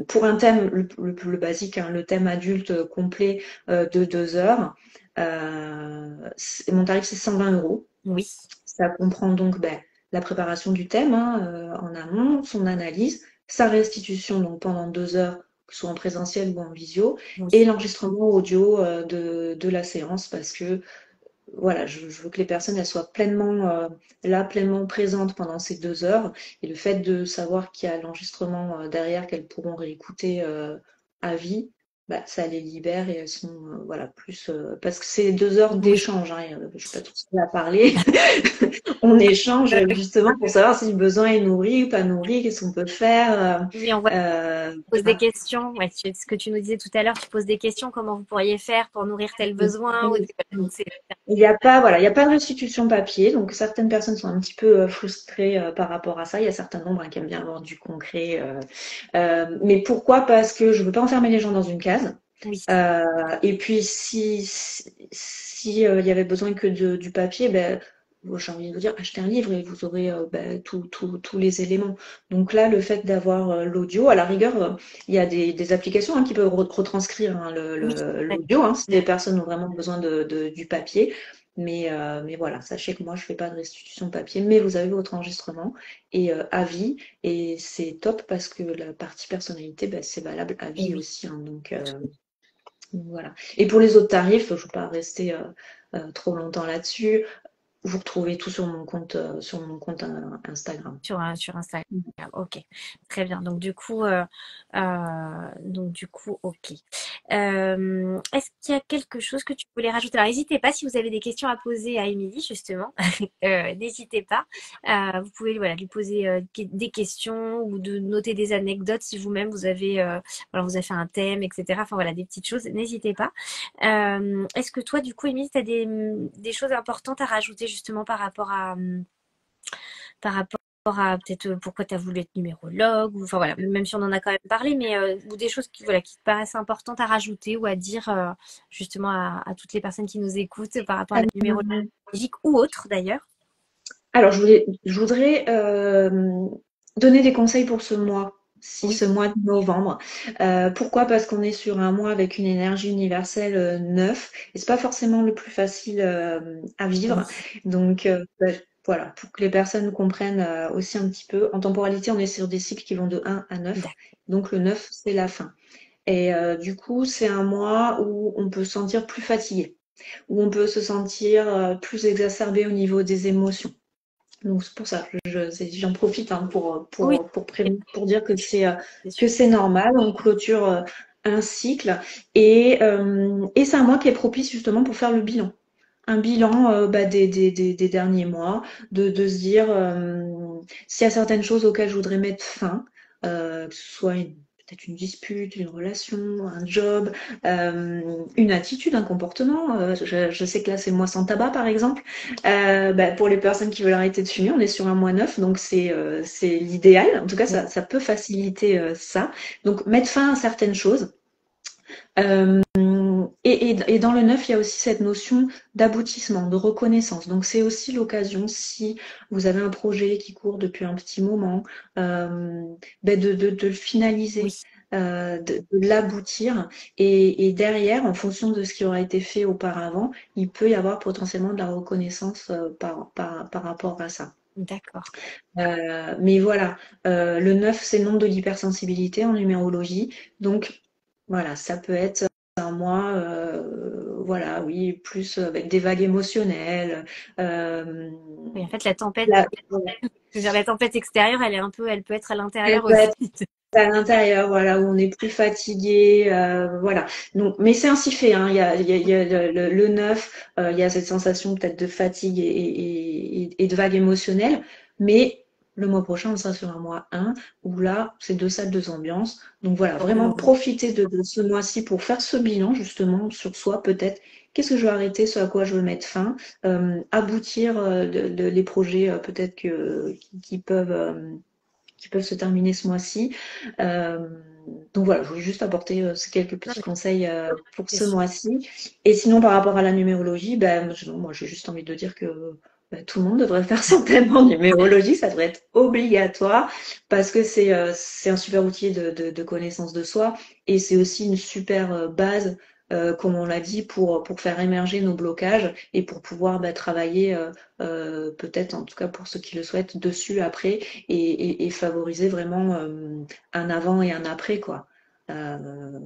pour un thème, le basique, hein, le thème adulte complet de 2 heures, mon tarif c'est 120 euros. oui, Ça comprend donc ben, la préparation du thème hein, en amont, son analyse, sa restitution donc pendant 2 heures, que ce soit en présentiel ou en visio, oui, et l'enregistrement audio de la séance parce que voilà, je veux que les personnes elles soient pleinement là, pleinement présentes pendant ces 2 heures. Et le fait de savoir qu'il y a l'enregistrement derrière qu'elles pourront réécouter à vie, bah, ça les libère et elles sont voilà plus parce que c'est 2 heures oui. d'échange. Hein, je ne vais pas tout seul à parler. On échange justement pour savoir si le besoin est nourri ou pas nourri, qu'est-ce qu'on peut faire. Oui, on voit, tu poses des Voilà. questions. Ouais, ce que tu nous disais tout à l'heure, tu poses des questions. Comment vous pourriez faire pour nourrir tel besoin donc Il n'y a pas, voilà, il y a pas de restitution papier, donc certaines personnes sont un petit peu frustrées par rapport à ça. Il y a certains nombres hein, qui aiment bien avoir du concret. Mais pourquoi? Parce que je veux pas enfermer les gens dans une case. oui, Et puis si il y avait besoin que du papier, ben moi, j'ai envie de vous dire, achetez un livre et vous aurez ben, tous les éléments. Donc là, le fait d'avoir l'audio, à la rigueur, il y a des applications hein, qui peuvent retranscrire hein, oui, l'audio, hein, si des personnes ont vraiment besoin du papier. Mais voilà, sachez que moi, je fais pas de restitution papier, mais vous avez votre enregistrement et à vie. Et c'est top parce que la partie personnalité, ben, c'est valable à et vie oui. aussi. Hein, donc voilà. Et pour les autres tarifs, je ne vais pas rester trop longtemps là-dessus. Vous retrouvez tout sur mon compte Instagram. Sur Instagram. Ok, très bien. Donc du coup, ok. Est-ce qu'il y a quelque chose que tu voulais rajouter? Alors, n'hésitez pas si vous avez des questions à poser à Émilie, justement. N'hésitez pas. Vous pouvez voilà, lui poser des questions ou de noter des anecdotes si vous-même voilà, vous avez fait un thème, etc. Enfin voilà, des petites choses. N'hésitez pas. Est-ce que toi, du coup, Émilie, tu as des choses importantes à rajouter justement par rapport à peut-être pourquoi tu as voulu être numérologue, ou enfin voilà, même si on en a quand même parlé, mais ou des choses voilà, qui te paraissent importantes à rajouter ou à dire justement à toutes les personnes qui nous écoutent par rapport à la numérologie Euh, ou autre d'ailleurs. alors, je voudrais donner des conseils pour ce mois. Si Oui, ce mois de novembre. Pourquoi? Parce qu'on est sur un mois avec une énergie universelle 9 et c'est pas forcément le plus facile à oui, vivre. Donc voilà, pour que les personnes comprennent aussi un petit peu. En temporalité, on est sur des cycles qui vont de 1 à 9. d'accord. Donc le 9, c'est la fin. Et du coup, c'est un mois où on peut se sentir plus fatigué, où on peut se sentir plus exacerbé au niveau des émotions. Donc c'est pour ça que j'en profite hein, Oui, pour dire c'est que sûr. c'est normal. On clôture un cycle et c'est un mois qui est propice justement pour faire le bilan. Un bilan des derniers mois, de se dire s'il y a certaines choses auxquelles je voudrais mettre fin, que ce soit peut-être une dispute, une relation, un job, une attitude, un comportement. Je sais que là c'est le mois sans tabac par exemple. Pour les personnes qui veulent arrêter de fumer, on est sur un mois 9, donc c'est l'idéal. En tout cas, ça peut faciliter ça. Donc mettre fin à certaines choses. Euh, et dans le neuf, il y a aussi cette notion d'aboutissement, de reconnaissance. Donc c'est aussi l'occasion, si vous avez un projet qui court depuis un petit moment, de le Oui, finaliser, de l'aboutir. Et derrière, en fonction de ce qui aura été fait auparavant, il peut y avoir potentiellement de la reconnaissance par rapport à ça. d'accord. Mais voilà, le 9, c'est le nombre de l'hypersensibilité en numérologie. Donc voilà, ça peut être un mois, voilà, oui, plus avec des vagues émotionnelles. euh, Oui, en fait, la tempête, la- je veux dire, la tempête extérieure, elle peut être à elle l'intérieur peut aussi. être à l'intérieur, voilà, où on est plus fatigué, voilà. Donc, mais c'est ainsi fait, hein. Il y a le 9, il y a cette sensation peut-être de fatigue et de vague émotionnelle, mais le mois prochain, on sera sur un mois 1, où là, c'est deux salles, deux ambiances. Donc voilà, vraiment profiter de ce mois-ci pour faire ce bilan, justement, sur soi, peut-être. Qu'est-ce que je veux arrêter, ce à quoi je veux mettre fin, aboutir les projets peut-être qui peuvent se terminer ce mois-ci. Euh, donc voilà, je voulais juste apporter ces quelques Non, petits mais conseils pour c'est ce sûr. mois-ci. Et sinon, par rapport à la numérologie, moi j'ai juste envie de dire que tout le monde devrait faire certainement numérologie, ça devrait être obligatoire parce que c'est un super outil de connaissance de soi et c'est aussi une super base, comme on l'a dit, pour faire émerger nos blocages et pour pouvoir travailler peut-être, en tout cas pour ceux qui le souhaitent, dessus après et favoriser vraiment un avant et un après, quoi. Euh,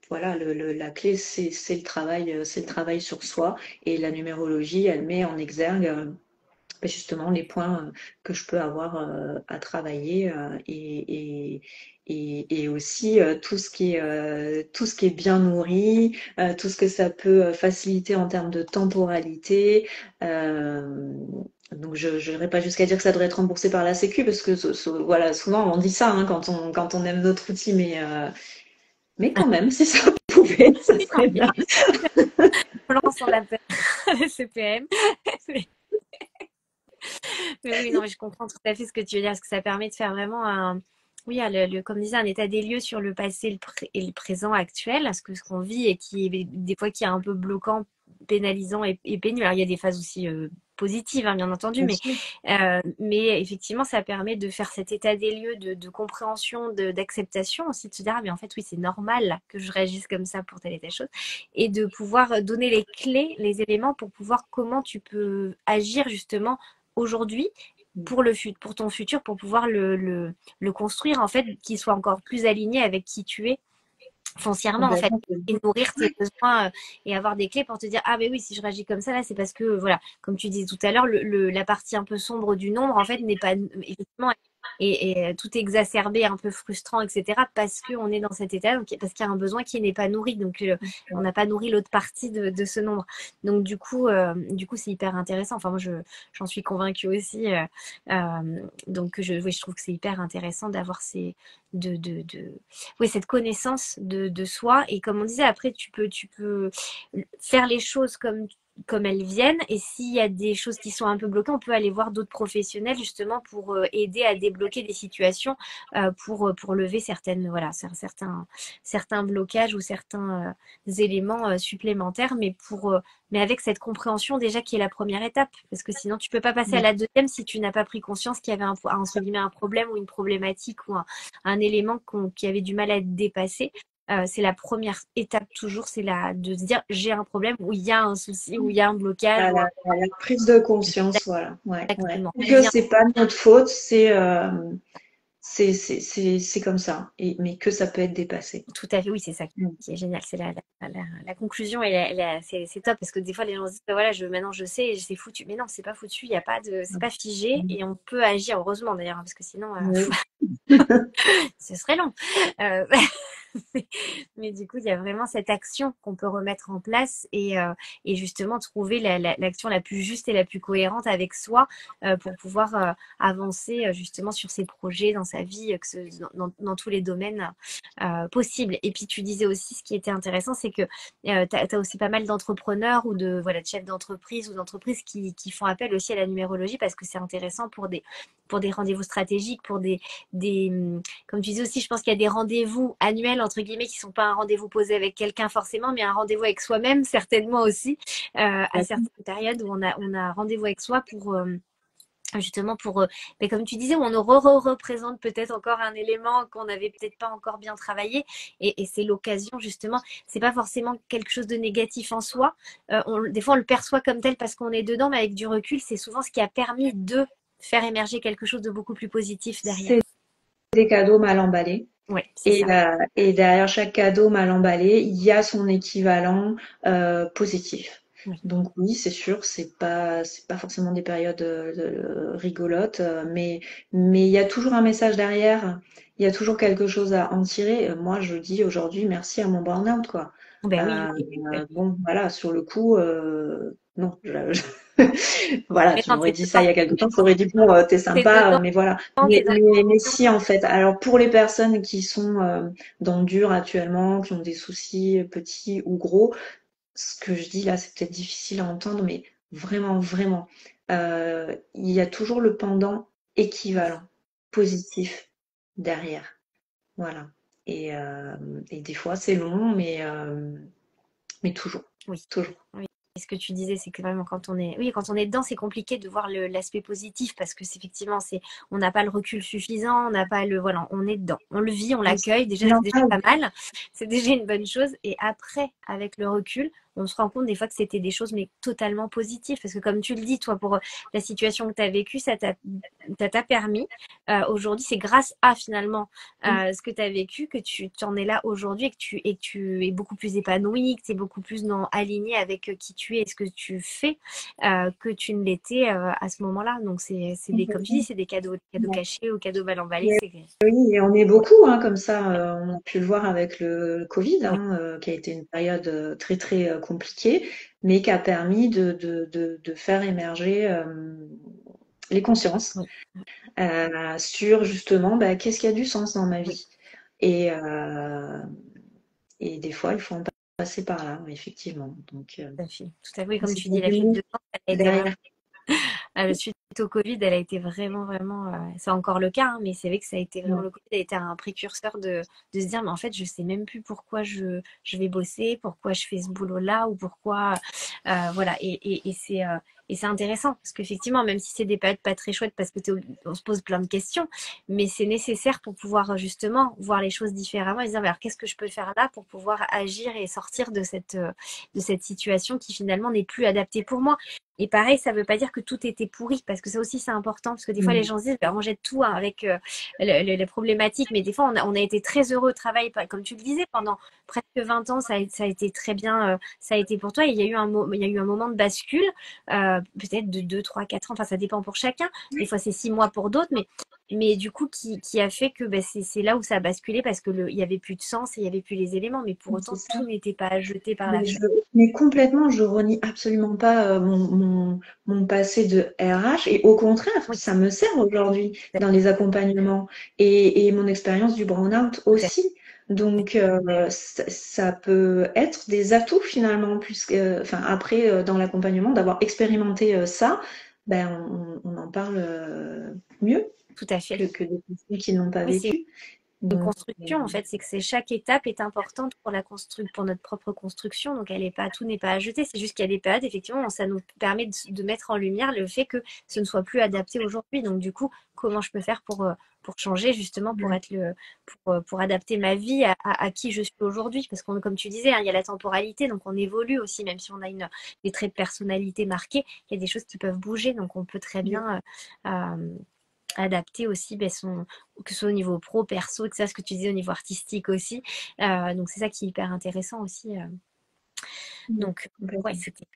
voilà, la clé, c'est le travail sur soi et la numérologie, elle met en exergue justement les points que je peux avoir à travailler et aussi tout ce qui est bien nourri, tout ce que ça peut faciliter en termes de temporalité. Euh, donc je n'irai pas jusqu'à dire que ça devrait être remboursé par la Sécu parce que voilà, souvent on dit ça hein, quand on aime notre outil, mais quand même, si ça pouvait, ça Oui, non, serait mais bien. on lance en appel le CPM. Mais oui, non, mais je comprends tout à fait ce que tu veux dire, parce que ça permet de faire vraiment un, oui, comme disait, un état des lieux sur le passé et le présent actuel, ce qu'on vit et qui est des fois qui est un peu bloquant, pénalisant et pénible. Alors, il y a des phases aussi positives, hein, bien entendu, Bien sûr. mais effectivement, ça permet de faire cet état des lieux de compréhension, d'acceptation aussi, de se dire, ah, mais en fait, oui, c'est normal que je réagisse comme ça pour telle et telle chose, et de pouvoir donner les clés, les éléments pour pouvoir comment tu peux agir justement aujourd'hui pour ton futur, pour pouvoir le construire, en fait, qu'il soit encore plus aligné avec qui tu es foncièrement, en fait. Complètement. Et nourrir tes besoins et avoir des clés pour te dire, ah, mais oui, si je réagis comme ça, là, c'est parce que, voilà, comme tu disais tout à l'heure, la partie un peu sombre du nombre, en fait, n'est pas, effectivement, et tout exacerbé, un peu frustrant, etc., parce qu'on est dans cet état, donc, parce qu'il y a un besoin qui n'est pas nourri. Donc, on n'a pas nourri l'autre partie de ce nombre. Donc, du coup, c'est hyper intéressant. Enfin, moi, j'en suis convaincue aussi. Donc, oui, je trouve que c'est hyper intéressant d'avoir oui, cette connaissance de soi. Et comme on disait, après, tu peux faire les choses comme elles viennent. Et s'il y a des choses qui sont un peu bloquées, on peut aller voir d'autres professionnels justement pour aider à débloquer des situations, pour lever voilà, certains blocages ou certains éléments supplémentaires, mais avec cette compréhension déjà qui est la première étape. Parce que sinon, tu peux pas passer à la deuxième si tu n'as pas pris conscience qu'il y avait entre guillemets, un problème ou une problématique ou un élément qui avait du mal à être dépassé. C'est la première étape toujours, de se dire j'ai un problème, ou il y a un souci, ou il y a un blocage, À la prise de conscience, voilà. Ouais, ouais. exactement. Que c'est pas de notre faute, c'est comme ça, mais que ça peut être dépassé. Tout à fait, oui, c'est ça Mm. qui est génial. C'est la conclusion et c'est top parce que des fois les gens se disent bah voilà, maintenant je sais, c'est foutu. Mais non, c'est pas foutu, il y a pas de, c'est pas figé et on peut agir, heureusement d'ailleurs, hein, parce que sinon Oui. ce serait long. Euh, mais du coup, il y a vraiment cette action qu'on peut remettre en place et justement trouver l'action la plus juste et la plus cohérente avec soi pour pouvoir avancer justement sur ses projets dans sa vie, dans tous les domaines possibles. Et puis tu disais aussi, ce qui était intéressant, c'est que tu as aussi pas mal d'entrepreneurs ou de, voilà, de chefs d'entreprise ou d'entreprises qui font appel aussi à la numérologie parce que c'est intéressant pour des rendez-vous stratégiques, pour des, comme tu disais aussi, je pense qu'il y a des rendez-vous annuels, entre guillemets, qui sont pas un rendez-vous posé avec quelqu'un forcément, mais un rendez-vous avec soi-même, certainement aussi, à certaines périodes où on a rendez-vous avec soi pour justement pour, mais comme tu disais, où on représente peut-être encore un élément qu'on n'avait peut-être pas encore bien travaillé, et c'est l'occasion justement. C'est pas forcément quelque chose de négatif en soi. Des fois, on le perçoit comme tel parce qu'on est dedans, mais avec du recul, c'est souvent ce qui a permis de faire émerger quelque chose de beaucoup plus positif C'est derrière. des cadeaux mal emballés. Oui, c'est ça. Et derrière chaque cadeau mal emballé, il y a son équivalent positif. Oui. Donc oui, c'est sûr, c'est pas forcément des périodes rigolotes, mais il y a toujours un message derrière. Il y a toujours quelque chose à en tirer. Moi, je dis aujourd'hui merci à mon burn-out, quoi. Ben oui, Bon, voilà, sur le coup, non, voilà, mais tu non, m'aurais t'es dit ça dedans, il y a quelque temps, tu aurais dit bon, t'es t'es sympa, dedans, mais voilà. t'es dans Mais l'action. si, en fait. Alors, pour les personnes qui sont dans le dur actuellement, qui ont des soucis petits ou gros, ce que je dis là, c'est peut-être difficile à entendre, mais vraiment, vraiment, il y a toujours le pendant équivalent, positif derrière. Voilà. Et, euh, et des fois, c'est long, mais toujours, Oui. toujours. Oui. Et ce que tu disais, c'est que vraiment quand on est, oui, quand on est dedans, c'est compliqué de voir l'aspect positif parce que effectivement, on n'a pas le recul suffisant, on n'a pas le, voilà, on est dedans, on le vit, on l'accueille. Déjà, c'est déjà pas mal, c'est déjà une bonne chose. Et après, avec le recul, on se rend compte des fois que c'était des choses mais totalement positives parce que comme tu le dis, toi, pour la situation que tu as vécue, ça t'a permis. Aujourd'hui, c'est grâce à finalement ce que tu as vécu que tu en es là aujourd'hui et que tu es beaucoup plus épanoui, que tu es beaucoup plus aligné avec qui tu es et ce que tu fais que tu ne l'étais à ce moment-là. Donc, comme tu dis, c'est des cadeaux cachés ou cadeaux mal emballés. Oui, et on est Ouais, beaucoup comme ça. On a pu le voir avec le Covid, ouais, qui a été une période très très compliquée, mais qui a permis de faire émerger les consciences ouais, sur justement bah, qu'est-ce qui a du sens dans ma oui, vie. Et, euh, et des fois, il faut en passer par là, effectivement. Donc, tout à fait. Tout à fait. Comme c'est tu pas dis, la du fuite mou de temps, elle a été vraiment derrière. suite au Covid, elle a été vraiment, c'est encore le cas, hein, mais c'est vrai que ça a été vraiment, le Covid a été un précurseur de se dire, mais en fait, je sais même plus pourquoi je vais bosser, pourquoi je fais ce boulot-là, ou pourquoi, voilà, et c'est intéressant, parce qu'effectivement, même si c'est des périodes pas très chouettes, parce que on se pose plein de questions, mais c'est nécessaire pour pouvoir justement voir les choses différemment et se dire, alors, qu'est-ce que je peux faire là pour pouvoir agir et sortir de cette situation qui finalement n'est plus adaptée pour moi. Et pareil, ça veut pas dire que tout était pourri, parce que ça aussi c'est important, parce que des fois les Mm. gens se disent, bah, on jette tout hein, avec les problématiques, mais des fois on a été très heureux au travail, comme tu le disais, pendant presque 20 ans, ça a été très bien, ça a été pour toi, et il y a eu il y a eu un moment de bascule, peut-être de 2, 3, 4 ans, enfin ça dépend pour chacun, des fois c'est 6 mois pour d'autres, mais du coup qui a fait que bah, c'est là où ça a basculé, parce que il y avait plus de sens et il y avait plus les éléments, mais pour C'est autant ça. tout n'était pas jeté par la Mais, fenêtre. mais complètement, je renie absolument pas mon passé de RH et au contraire, Oui, ça me sert aujourd'hui tout dans les accompagnements et mon expérience du burn-out à aussi. Donc, ça peut être des atouts finalement, puisque, enfin, après, dans l'accompagnement, d'avoir expérimenté ça, ben, on en parle mieux tout à fait. que des personnes qui n'ont pas Oui, c'est vécu. une Donc, construction en fait, c'est que chaque étape est importante pour pour notre propre construction, donc elle est pas, tout n'est pas à jeter, c'est juste qu'il y a des périodes effectivement où ça nous permet de mettre en lumière le fait que ce ne soit plus adapté aujourd'hui, donc du coup comment je peux faire pour changer justement, pour être pour adapter ma vie à qui je suis aujourd'hui, parce qu'on, comme tu disais hein, il y a la temporalité, donc on évolue aussi, même si on a des traits de personnalité marqués, il y a des choses qui peuvent bouger, donc on peut très bien adapter aussi que ce soit au niveau pro, perso, que ça, ce que tu disais au niveau artistique aussi. Donc c'est ça qui est hyper intéressant aussi. Donc, ouais, Complètement. c'était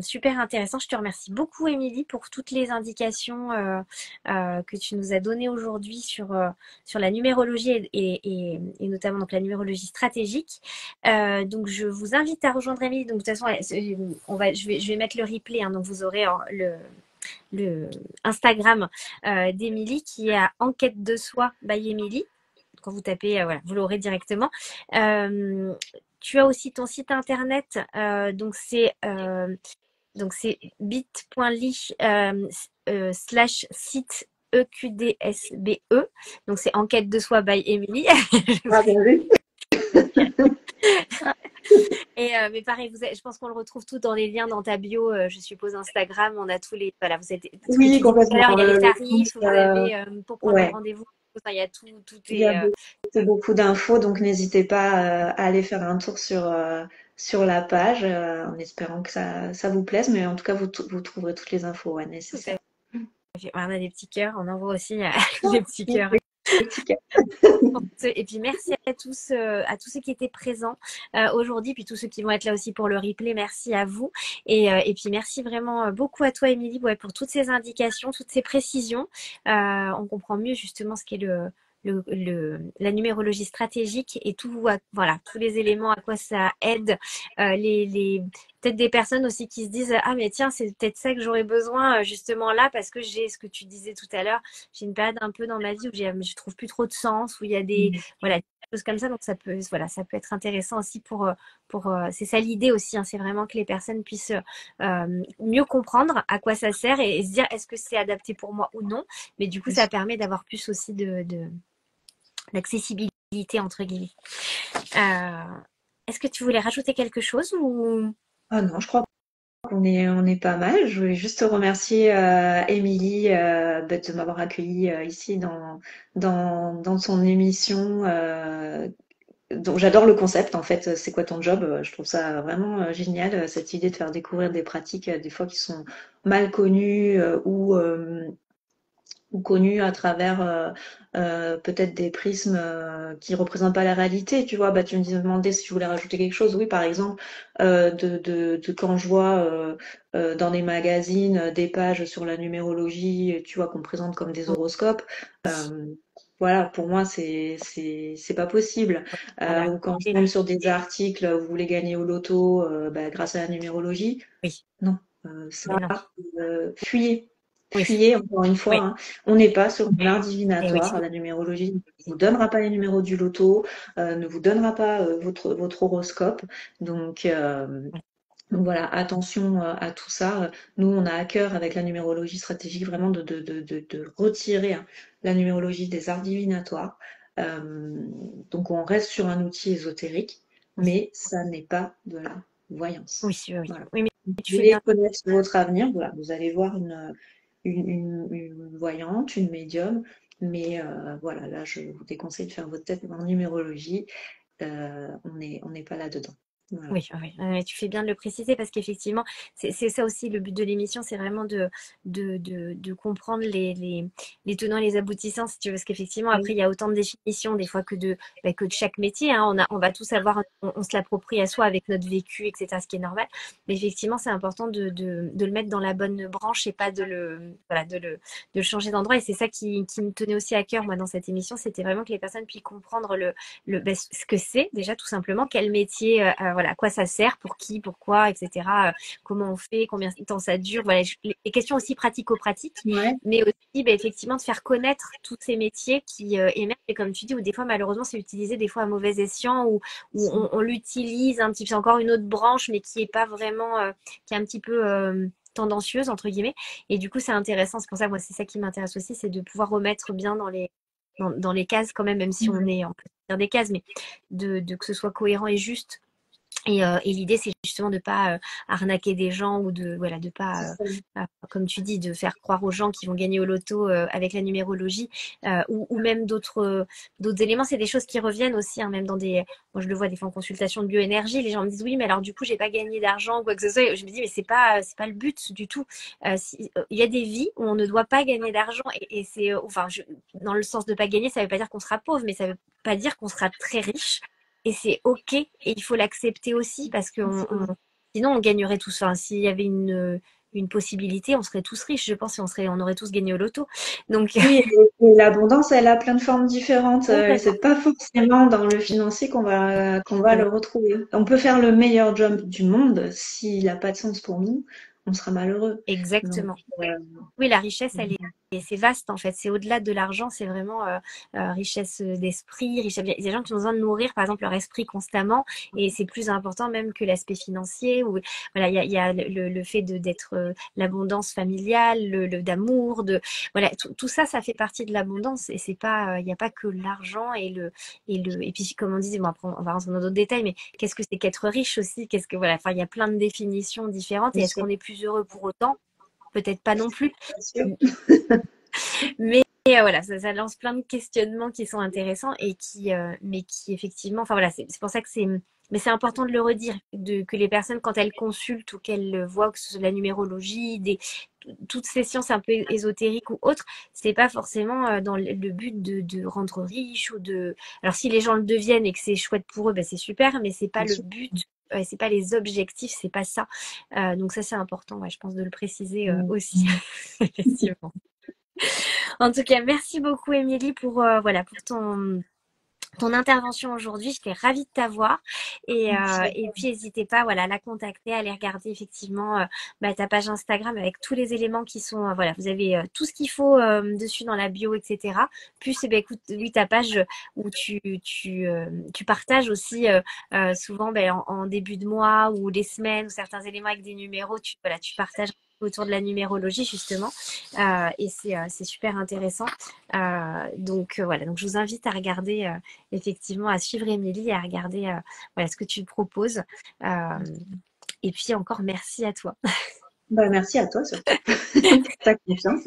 super intéressant. Je te remercie beaucoup, Émilie, pour toutes les indications que tu nous as données aujourd'hui sur la numérologie et notamment donc, la numérologie stratégique. Donc, je vous invite à rejoindre Émilie. Donc, de toute façon, je vais mettre le replay. Hein, donc, vous aurez le Instagram d'Émilie qui est à Enquête de soi by Émilie. Quand vous tapez, voilà, vous l'aurez directement. Tu as aussi ton site internet, donc c'est bit.ly slash site EQDSBE. Donc c'est Enquête de soi by Emily. Ah, bien vu. Mais pareil, je pense qu'on le retrouve tout dans les liens dans ta bio, je suppose Instagram. On a tous les, voilà, vous êtes, ce que Oui, tu disais tout à l'heure, complètement. il y a les Le compte, tarifs, vous avez pour prendre le ouais, rendez-vous. Enfin, il y a tout il y a est. beaucoup d'infos, donc n'hésitez pas à aller faire un tour sur la page, en espérant que ça vous plaise. Mais en tout cas, vous trouverez toutes les infos, ouais, Tout à nécessaires. fait. On a des petits cœurs, on envoie aussi des petits Oui, cœurs. oui, petit cas. Et puis merci à tous ceux qui étaient présents aujourd'hui, puis tous ceux qui vont être là aussi pour le replay. Merci à vous. Et puis merci vraiment beaucoup à toi, Émilie, ouais, pour toutes ces indications, toutes ces précisions. On comprend mieux justement ce qu'est la numérologie stratégique et voilà, tous les éléments à quoi ça aide. Peut-être des personnes aussi qui se disent ah mais tiens c'est peut-être ça que j'aurais besoin justement là parce que j'ai ce que tu disais tout à l'heure, j'ai une période un peu dans ma vie où je trouve plus trop de sens, où il y a voilà, des choses comme ça, donc ça peut être intéressant aussi c'est ça l'idée aussi, hein, c'est vraiment que les personnes puissent mieux comprendre à quoi ça sert et se dire est-ce que c'est adapté pour moi ou non, mais du coup ça permet d'avoir plus aussi d'accessibilité entre guillemets. Euh, Est-ce que tu voulais rajouter quelque chose ou Ah non, je crois on est pas mal. Je voulais juste te remercier, Émilie, de m'avoir accueillie ici dans son émission. Donc j'adore le concept en fait. C'est quoi ton job? Je trouve ça vraiment génial, cette idée de faire découvrir des pratiques des fois qui sont mal connues ou connues à travers peut-être des prismes qui représentent pas la réalité. Tu vois, bah tu me demandais si je voulais rajouter quelque chose. Oui, par exemple, de quand je vois dans les magazines des pages sur la numérologie, tu vois, qu'on présente comme des horoscopes. euh, voilà, pour moi, c'est pas possible. Ou quand je tombe sur des articles, vous voulez gagner au loto bah, grâce à la numérologie. oui, Non, mais ça, non, fuyez. oui, Fuyez, encore une fois, oui, hein. On n'est pas sur un art et oui, divinatoire. La numérologie ne vous donnera pas les numéros du loto, ne vous donnera pas votre horoscope. Donc, donc voilà, attention à tout ça. Nous, on a à cœur avec la numérologie stratégique vraiment de retirer hein, la numérologie des arts divinatoires. Donc on reste sur un outil ésotérique, oui, mais ça n'est pas de la voyance. oui, oui, oui, Voilà. oui, mais Vous tu fais voulez bien. connaître votre avenir, voilà, vous allez voir une voyante, une médium, mais voilà, là je vous déconseille de faire votre tête en numérologie. On n'est pas là-dedans. Voilà. Oui, oui, oui, tu fais bien de le préciser parce qu'effectivement, c'est ça aussi le but de l'émission, c'est vraiment de comprendre les tenants et les aboutissants, si tu veux, parce qu'effectivement, après, il y a autant de définitions des fois que de chaque métier. Hein. On va tous avoir, on se l'approprie à soi avec notre vécu, etc., ce qui est normal. Mais effectivement, c'est important de le mettre dans la bonne branche et pas voilà, de le changer d'endroit. Et c'est ça qui me tenait aussi à cœur, moi, dans cette émission, c'était vraiment que les personnes puissent comprendre ce que c'est déjà tout simplement, quel métier, voilà, à quoi ça sert, pour qui, pourquoi, etc. Comment on fait, combien de temps ça dure, voilà, les questions aussi pratico-pratiques, Ouais. mais aussi effectivement de faire connaître tous ces métiers qui émergent et comme tu dis, où des fois malheureusement c'est utilisé des fois à mauvais escient, où on l'utilise un petit peu, c'est encore une autre branche, mais qui est pas vraiment, qui est un petit peu tendancieuse entre guillemets, et du coup c'est intéressant, c'est pour ça moi c'est ça qui m'intéresse aussi, c'est de pouvoir remettre bien dans les cases quand même si on peut dire des cases, mais que ce soit cohérent et juste Et l'idée, c'est justement de pas arnaquer des gens ou de voilà de C'est pas ça. comme tu dis de faire croire aux gens qu'ils vont gagner au loto avec la numérologie ou même d'autres éléments. C'est des choses qui reviennent aussi, hein, même dans des. Moi, je le vois des fois en consultation de bioénergie. Les gens me disent oui, mais alors du coup, j'ai pas gagné d'argent ou quoi que ce soit. Et je me dis mais c'est pas le but du tout. Il y a des vies où on ne doit pas gagner d'argent et c'est enfin dans le sens de pas gagner, ça veut pas dire qu'on sera pauvre, mais ça veut pas dire qu'on sera très riche. Et c'est OK, et il faut l'accepter aussi parce que sinon on gagnerait tous. Enfin, s'il y avait une possibilité, on serait tous riches, je pense, et on aurait tous gagné au loto. Donc, Oui, et l'abondance, elle a plein de formes différentes. Et complètement. c'est pas forcément dans le financier qu'on va le retrouver. On peut faire le meilleur job du monde, s'il n'a pas de sens pour nous, on sera malheureux. Donc, Exactement. Oui, la richesse, elle est. Et c'est vaste en fait, c'est au-delà de l'argent, c'est vraiment richesse d'esprit, richesse. Il y a des gens qui ont besoin de nourrir par exemple leur esprit constamment et c'est plus important même que l'aspect financier. Ou voilà, il y a le fait d'être l'abondance familiale, d'amour, voilà, tout ça, ça fait partie de l'abondance et c'est pas, il n'y a pas que l'argent et puis comme on disait, bon après on va rentrer dans d'autres détails, mais qu'est-ce que c'est qu'être riche aussi? Qu'est-ce que voilà, enfin il y a plein de définitions différentes et bien est-ce sûr, qu'on est plus heureux pour autant? Peut-être pas non plus. bien sûr. Mais voilà, ça lance plein de questionnements qui sont intéressants et mais qui effectivement, enfin voilà, c'est pour ça que mais c'est important de le redire, que les personnes, quand elles consultent ou qu'elles voient que ce soit de la numérologie, toutes ces sciences un peu ésotériques ou autres, c'est pas forcément dans le but de rendre riche ou de. Alors si les gens le deviennent et que c'est chouette pour eux, ben c'est super, mais c'est pas Bien le sûr. but. C'est pas les objectifs, c'est pas ça. Donc ça c'est important, ouais, je pense de le préciser aussi, effectivement. En tout cas, merci beaucoup, Émilie, voilà, pour ton intervention aujourd'hui. J'étais ravie de t'avoir. Merci à Et toi. puis, n'hésitez pas voilà, à la contacter, à aller regarder effectivement ta page Instagram avec tous les éléments qui sont. Voilà, vous avez tout ce qu'il faut dessus dans la bio, etc. Plus, eh ben, écoute, oui, ta page où tu partages aussi souvent ben, en début de mois ou des semaines ou certains éléments avec des numéros. Voilà, tu partages autour de la numérologie justement et c'est super intéressant voilà donc je vous invite à regarder effectivement à suivre Émilie et à regarder voilà ce que tu proposes. Et puis encore merci à toi. Bah, merci à toi surtout. Ta confiance.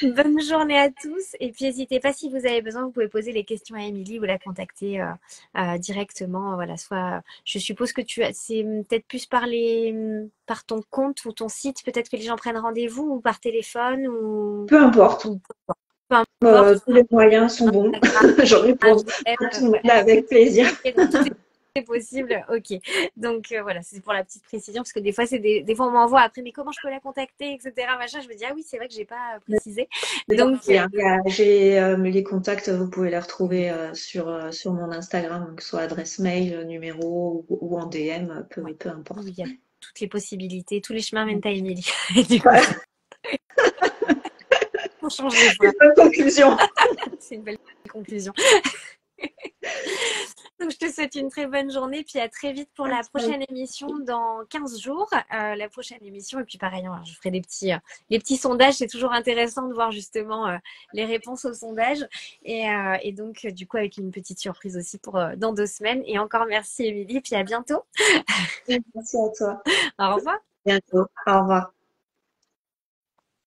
Bonne journée à tous. Et puis n'hésitez pas si vous avez besoin, vous pouvez poser les questions à Émilie ou la contacter directement. Voilà, soit je suppose que c'est peut-être plus par ton compte ou ton site, peut-être que les gens prennent rendez-vous ou par téléphone Peu importe. ou peu importe. Tous les moyens sont bons. Instagram, J'en réponds à tout le monde ouais. avec plaisir. Ok, donc tout est possible. Ok. Donc voilà, c'est pour la petite précision parce que des fois des fois on m'envoie après mais comment je peux la contacter, etc. Machin. Je me dis ah oui c'est vrai que j'ai pas précisé. C'est Donc gentil, hein. J'ai les contacts, vous pouvez les retrouver sur mon Instagram, donc soit adresse mail, numéro ou en DM, ouais. peu importe. Oui, il y a toutes les possibilités, tous les chemins mènent à Émilie. Et du coup, Voilà, pour changer les c'est phrases, une bonne conclusion. c'est une belle conclusion. Donc, je te souhaite une très bonne journée, puis à très vite pour la prochaine émission dans 15 jours. La prochaine émission, et puis pareil, hein, je ferai les petits sondages. C'est toujours intéressant de voir justement les réponses aux sondages. Et donc, du coup, avec une petite surprise aussi pour dans 2 semaines. Et encore merci, Émilie, puis à bientôt. Merci à toi. Au revoir. À bientôt. Au revoir.